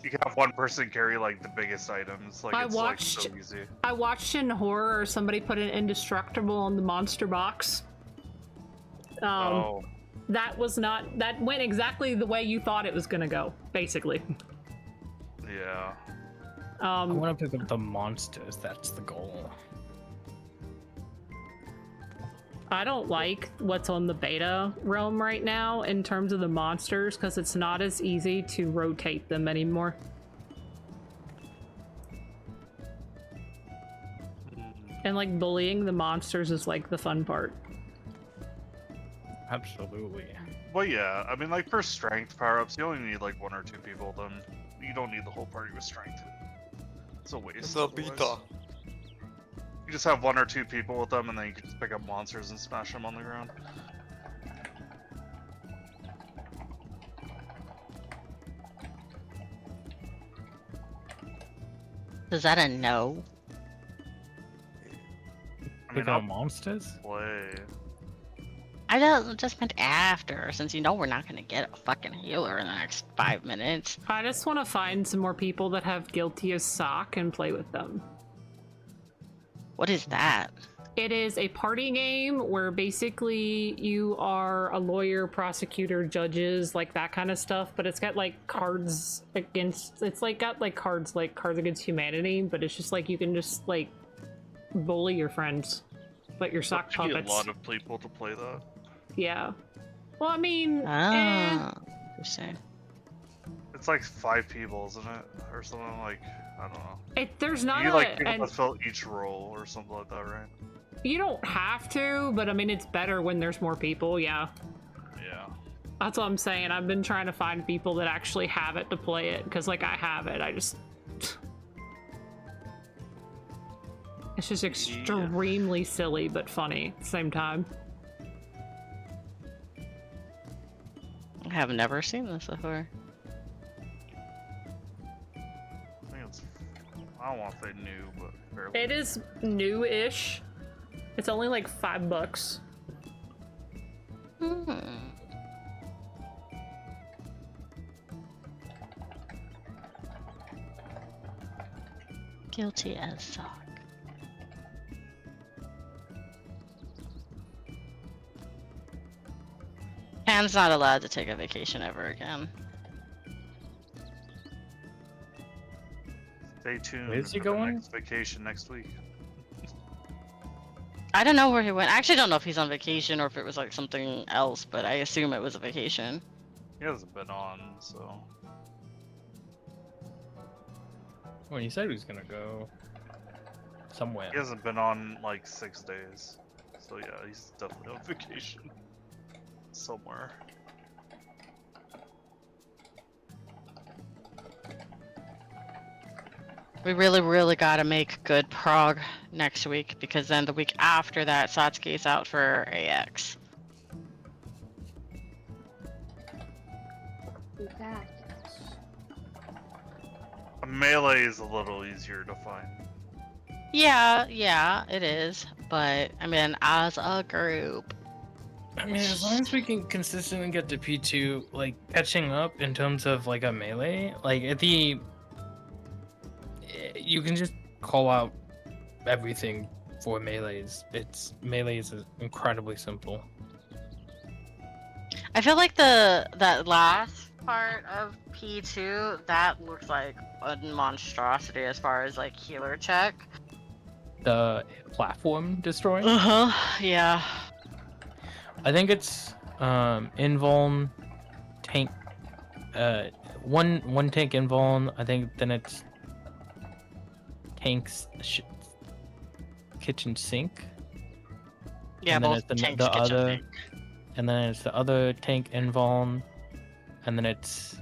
B: You can have one person carry like the biggest items. Like it's like so easy.
A: I watched in horror somebody put an indestructible on the monster box. That went exactly the way you thought it was gonna go, basically.
B: Yeah.
F: I want to pick up the monsters. That's the goal.
A: I don't like what's on the beta realm right now in terms of the monsters because it's not as easy to rotate them anymore. And like bullying the monsters is like the fun part.
F: Absolutely.
B: Well, yeah. I mean, like for strength power-ups, you only need like 1 or 2 people with them. You don't need the whole party with strength. It's a waste.
I: The beta.
B: You just have 1 or 2 people with them, and then you can just pick up monsters and smash them on the ground.
C: Is that a no?
B: I mean,
F: Pick up monsters?
B: play.
C: I just meant after, since you know we're not gonna get a fucking healer in the next 5 minutes.
A: I just want to find some more people that have Guilty as Sock and play with them.
C: What is that?
A: It is a party game where basically you are a lawyer, prosecutor, judges, like that kind of stuff, but it's got like cards against, it's like got like cards against humanity, but it's just like you can just like bully your friends, but your sock
B: You need
A: puppets.
B: a lot of people to play that.
A: Yeah. Well, I mean,
C: Interesting.
B: It's like 5 people, isn't it? Or something like, I don't know.
A: there's not
B: You like people
A: and
B: that fill each role or something like that, right?
A: you don't have to, but I mean, it's better when there's more people, yeah.
B: Yeah.
A: That's what I'm saying. I've been trying to find people that actually have it to play it, because like I have it, I just... It's just extremely silly, but funny at the same time.
C: I have never seen this before.
B: I think it's, I don't want to say new, but fairly.
A: It is new-ish. It's only like $5.
C: Guilty as sock. Pan's not allowed to take a vacation ever again.
B: Stay tuned
F: Where's he
B: for the
F: going?
B: next vacation next week.
C: I don't know where he went. I actually don't know if he's on vacation or if it was like something else, but I assume it was a vacation.
B: He hasn't been on, so...
F: Well, he said he was gonna go somewhere.
B: He hasn't been on like 6 days. So yeah, he's definitely on vacation. Somewhere.
C: We really gotta make good prog next week, because then the week after that, Satsuki's out for AX.
B: A melee is a little easier to find.
C: Yeah, it is. But, I mean, as a group...
F: I mean, as long as we can consistently get to P2, like, catching up in terms of, like, a melee, like, at the... You can just call out everything for melees. Melee is incredibly simple.
C: I feel like that last part of P2, that looks like a monstrosity as far as, like, healer check.
F: The platform destroying?
C: Yeah.
F: I think it's invuln, tank, one tank invuln. I think then it's tanks kitchen sink.
C: Yeah,
F: and then
C: both
F: it's the
C: tanks kitchen
F: other,
C: sink.
F: and then it's the other tank invuln, and then it's.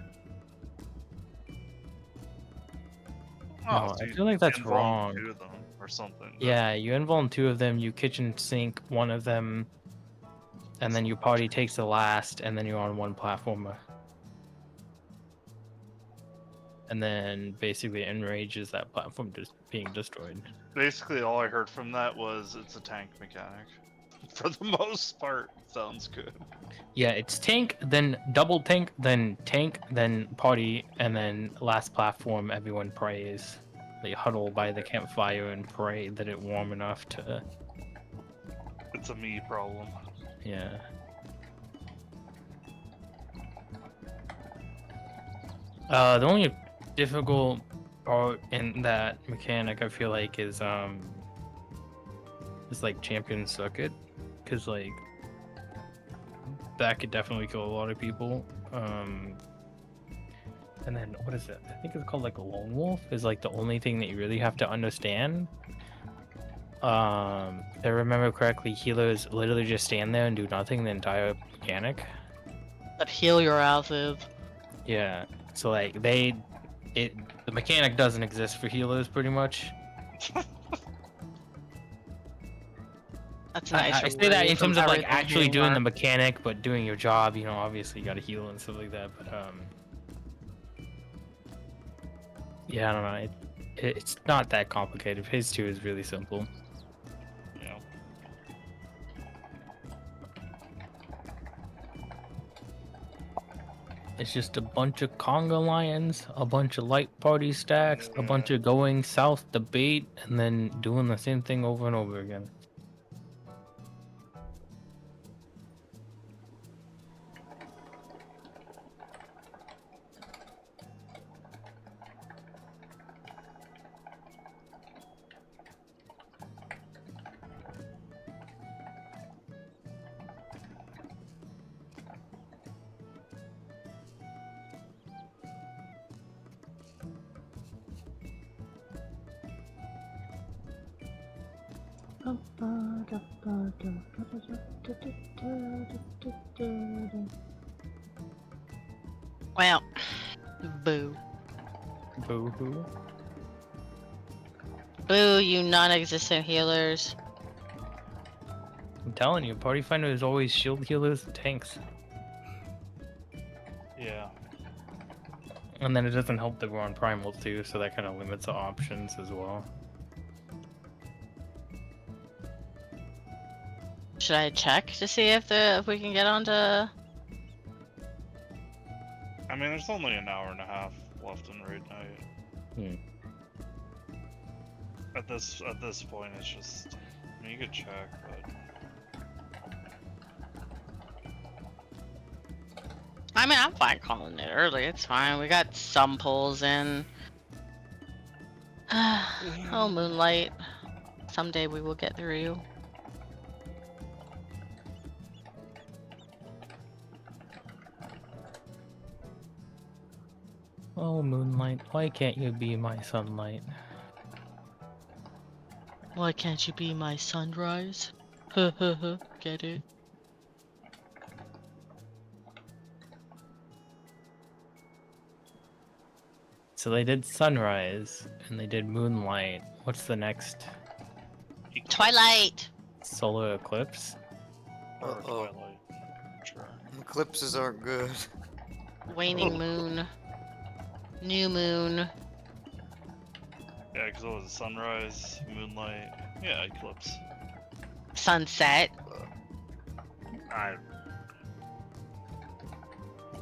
B: Oh,
F: No,
B: so
F: I
B: you
F: feel like that's
B: involve
F: wrong.
B: 2 of them or something.
F: Yeah, you involve 2 of them, you kitchen sink one of them, and then your party takes the last, and then you're on one platformer. And then basically enrages that platform just being destroyed.
B: Basically, all I heard from that was it's a tank mechanic. For the most part, sounds good.
F: Yeah, it's tank, then double tank, then party, and then last platform everyone prays. They huddle by the campfire and pray that it's warm enough to...
B: It's a me problem.
F: Yeah. The only difficult part in that mechanic I feel like is like champion circuit, because like that could definitely kill a lot of people. And then what is it? I think it's called like a lone wolf is like the only thing that you really have to understand. If I remember correctly, healers literally just stand there and do nothing the entire mechanic.
C: But heal your asses.
F: Yeah. So like the mechanic doesn't exist for healers pretty much.
C: That's nice.
F: I say that in terms of like actually doing the mechanic, but doing your job, you know, obviously you gotta heal and stuff like that. But yeah, I don't know. It's not that complicated. Phase 2 is really simple.
B: Yeah.
F: It's just a bunch of conga lions, a bunch of light party stacks, a bunch of going south to bait, and then doing the same thing over and over again.
C: Well, boo.
F: Boo hoo.
C: Boo, you non-existent healers.
F: I'm telling you, party finder is always shield healers and tanks.
B: Yeah.
F: And then it doesn't help that we're on primal too, so that kind of limits the options as well.
C: Should I check to see if we can get onto?
B: I mean, there's only an hour and a half left in raid night. At this point, it's just. I mean, you could check, but.
C: I mean, I'm fine calling it early. It's fine. We got some pulls in. Oh, Moonlight. Someday we will get through you.
F: Oh, Moonlight, why can't you be my sunlight?
C: Why can't you be my sunrise? Get it?
F: So they did sunrise, and they did moonlight. What's the next?
C: Twilight!
F: Solar eclipse?
B: Or
I: Uh-oh.
B: Twilight. Sure.
I: Eclipses aren't good.
C: Waning moon. New moon.
B: Yeah, because it was sunrise, moonlight. Yeah, eclipse.
C: Sunset.
B: I.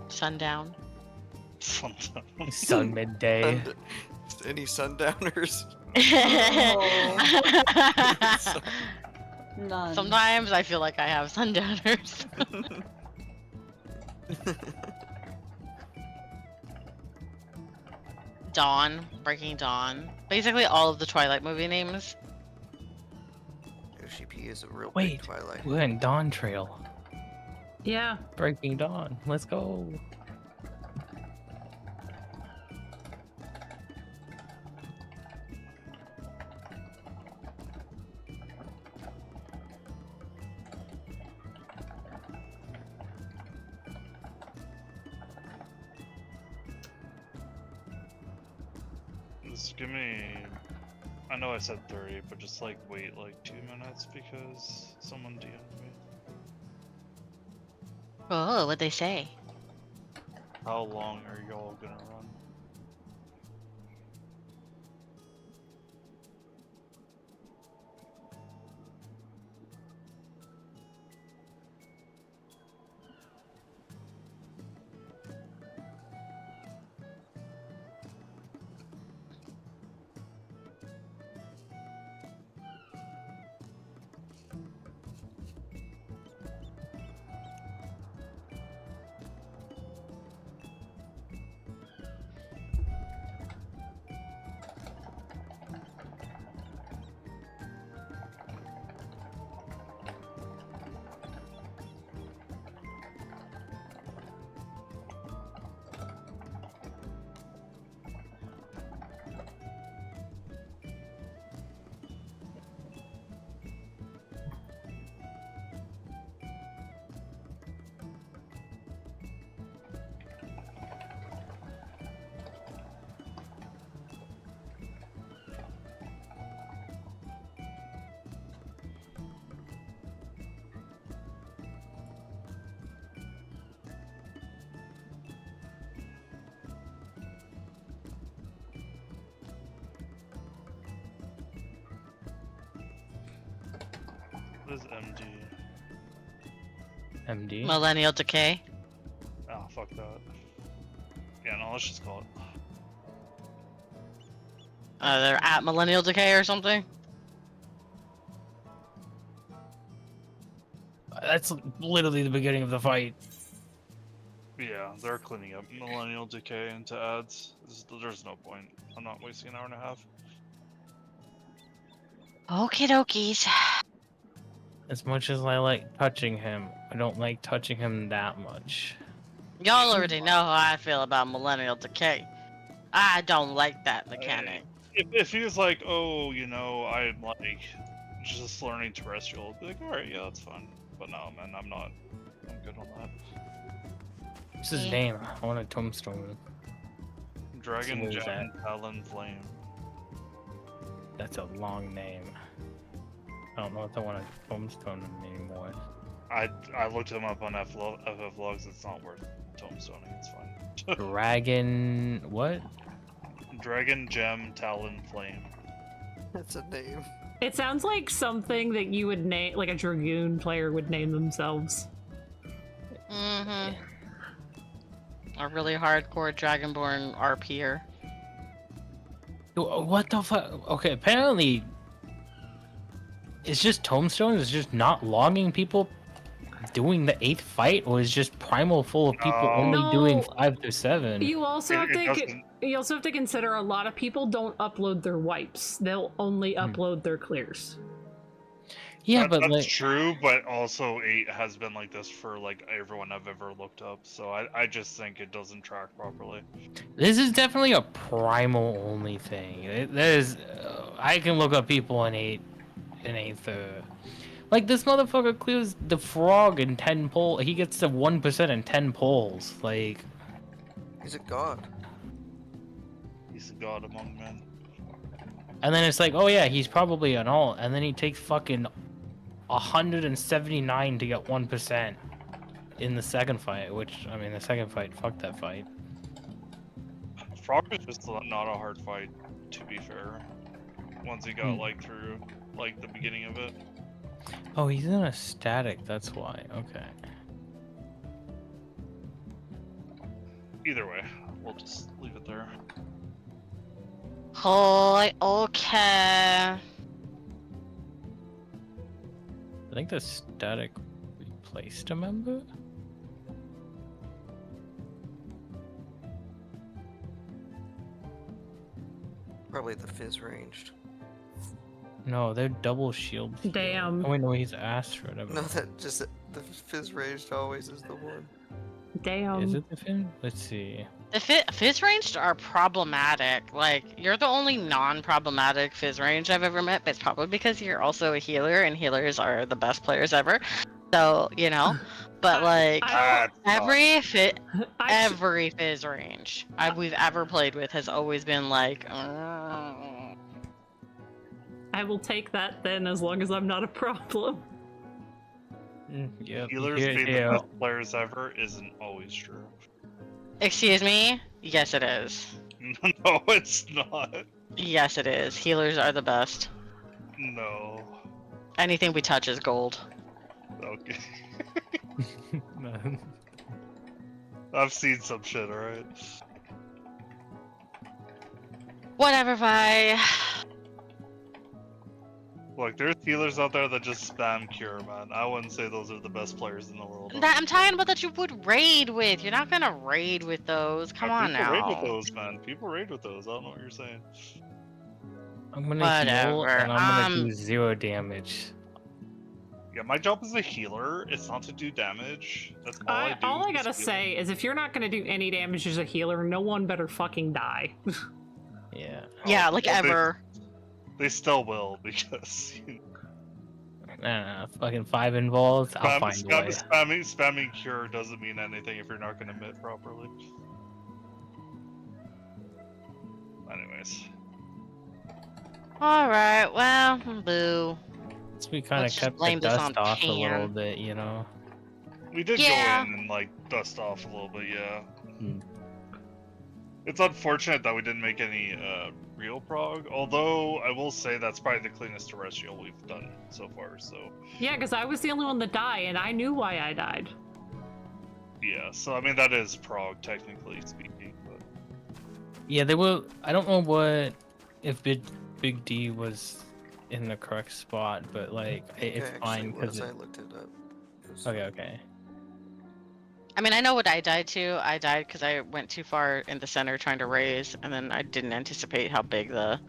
C: Sundown.
B: Sometimes.
F: Sun midday.
I: Any sundowners?
E: None.
C: Sometimes I feel like I have sundowners. Dawn, Breaking Dawn. Basically all of the Twilight movie names.
I: OCP is a real
F: Wait,
I: big Twilight.
F: we're in Dawn Trail.
A: Yeah.
F: Breaking Dawn. Let's go.
B: Just give me. I know I said 30, but just like wait like 2 minutes because someone DM'd me.
C: Oh, what'd they say?
B: How long are y'all gonna run? What is MD?
F: MD?
C: Millennial Decay.
B: Oh, fuck that. Yeah, no, let's just call it.
C: They're at Millennial Decay or something.
F: That's literally the beginning of the fight.
B: Yeah, they're cleaning up Millennial Decay into ads. There's no point. I'm not wasting an hour and a half.
C: Okie dokies.
F: As much as I like touching him, I don't like touching him that much.
C: Y'all already know how I feel about Millennial Decay. I don't like that mechanic.
B: If he was like, oh, you know, I'm like just learning terrestrial, I'd be like, alright, yeah, that's fine. But no, man, I'm not. I'm good on that.
F: What's his name? I want a tombstone.
B: Dragon
F: What is
B: Gem Talon Flame.
F: That's a long name. I don't know if I want a tombstone anymore.
B: I looked him up on FFXIV. It's not worth tombstoning. It's fine.
F: Dragon... what?
B: Dragon Gem Talon Flame.
I: That's a name.
A: It sounds like something that you would name, like a Dragoon player would name themselves.
C: Mm-hmm. A really hardcore Dragonborn RPer.
F: What the fuck? Okay, apparently... it's just tombstones? It's just not logging people doing the 8th fight? Or is just Primal full of people only doing 5 to 7?
A: You also have to consider a lot of people don't upload their wipes. They'll only upload their clears.
F: Yeah, but
B: that's
F: like
B: true, but also 8 has been like this for like everyone I've ever looked up, so I just think it doesn't track properly.
F: this is definitely a Primal only thing. There's I can look up people in 8 like this motherfucker clears the frog in 10 polls. He gets to 1% in 10 polls. Like
I: He's a god.
B: He's a god among men.
F: and then it's like, oh yeah, he's probably an alt, and then he takes fucking 179 to get 1% in the second fight, which, I mean, the second fight, fuck that fight.
B: Frog is just not a hard fight, to be fair. Once he got like through like the beginning of it.
F: Oh, he's in a static, that's why. Okay.
B: Either way, we'll just leave it there.
C: Oh, okay.
F: I think the static replaced a member?
I: Probably the fizz ranged.
F: No, they're double shield.
A: Damn.
F: Oh wait, no, he's Astrid.
I: No, that just the fizz ranged always is the one.
A: Damn.
F: Is it the fin? Let's see.
C: The fizz ranged are problematic. Like, you're the only non-problematic fizz range I've ever met, but it's probably because you're also a healer, and healers are the best players ever. So, you know. But like
A: I
C: every fit,
A: I sh-
C: every Fizz range we've ever played with has always been like.
A: I will take that then, as long as I'm not a problem.
F: Yep.
B: Healers being the best players ever isn't always true.
C: Excuse me? Yes, it is.
B: No, it's not.
C: Yes, it is. Healers are the best.
B: No.
C: Anything we touch is gold.
B: Okay. I've seen some shit, alright?
C: Whatever, Vi.
B: Look, there's healers out there that just spam cure, man. I wouldn't say those are the best players in the world.
C: I'm talking about that you would raid with. You're not gonna raid with those. Come on
B: people
C: now.
B: raid with those, man. People raid with those. I don't know what you're saying.
F: I'm gonna heal
C: Whatever,
F: and I'm gonna do 0 damage.
B: Yeah, my job as a healer, it's not to do damage. That's all I do.
A: All I gotta say is, if you're not gonna do any damage as a healer, no one better fucking die.
F: Yeah.
C: Yeah, like ever.
B: They still will, because
F: fucking 5 involved. I'll find a way.
B: spamming cure doesn't mean anything if you're not gonna hit properly. Anyways.
C: Alright, well, boo.
F: So we kind of
C: Let's just
F: kept the
C: blame this on
F: dust off a
C: Pan.
F: little bit, you know.
B: We did
C: Yeah.
B: go in and like dust off a little bit, yeah.
F: Hmm.
B: It's unfortunate that we didn't make any real prog, although I will say that's probably the cleanest terrestrial we've done so far, so...
A: Yeah, because I was the only one that died, and I knew why I died.
B: Yeah, so I mean that is prog, technically speaking, but...
F: Yeah, they will. I don't know if Big D was in the correct spot, but like it's fine because
I: I looked it up.
F: Okay.
C: I mean, I know what I died to. I died because I went too far in the center trying to raise, and then I didn't anticipate how big the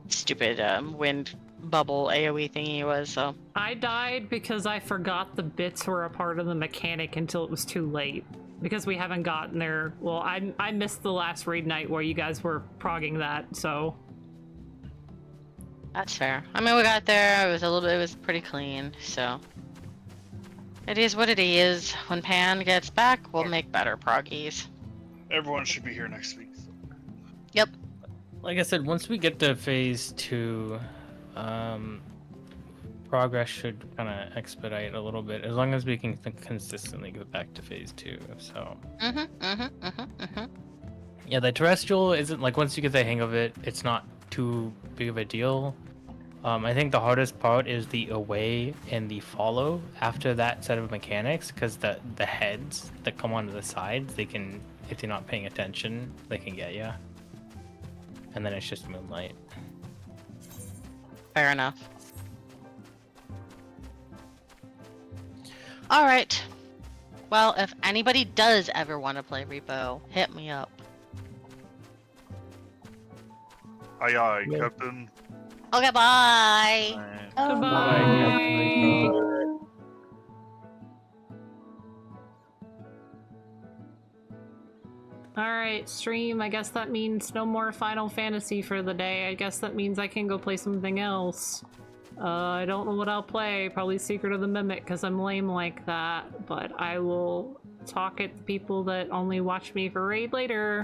C: stupid wind bubble AoE thingy was, so...
A: I died because I forgot the bits were a part of the mechanic until it was too late. Because we haven't gotten there. Well, I missed the last raid night where you guys were progging that, so...
C: That's fair. I mean, we got there, it was pretty clean, so... It is what it is. When Pan gets back, we'll make better proggies.
B: Everyone should be here next week. So.
C: Yep.
F: Like I said, once we get to phase 2, progress should kind of expedite a little bit, as long as we can consistently go back to phase 2. So. Yeah, the terrestrial isn't like, once you get the hang of it, it's not too big of a deal. I think the hardest part is the away and the follow after that set of mechanics, because the heads that come onto the sides, they can, if you're not paying attention, they can get you. And then it's just moonlight.
C: Fair enough. Alright. Well, if anybody does ever want to play Repo, hit me up.
B: Aye aye, Captain.
C: Okay, bye!
A: Goodbye! Alright, stream, I guess that means no more Final Fantasy for the day. I guess that means I can go play something else. I don't know what I'll play. Probably Secret of the Mimic, because I'm lame like that. But I will talk at the people that only watch me for raid later.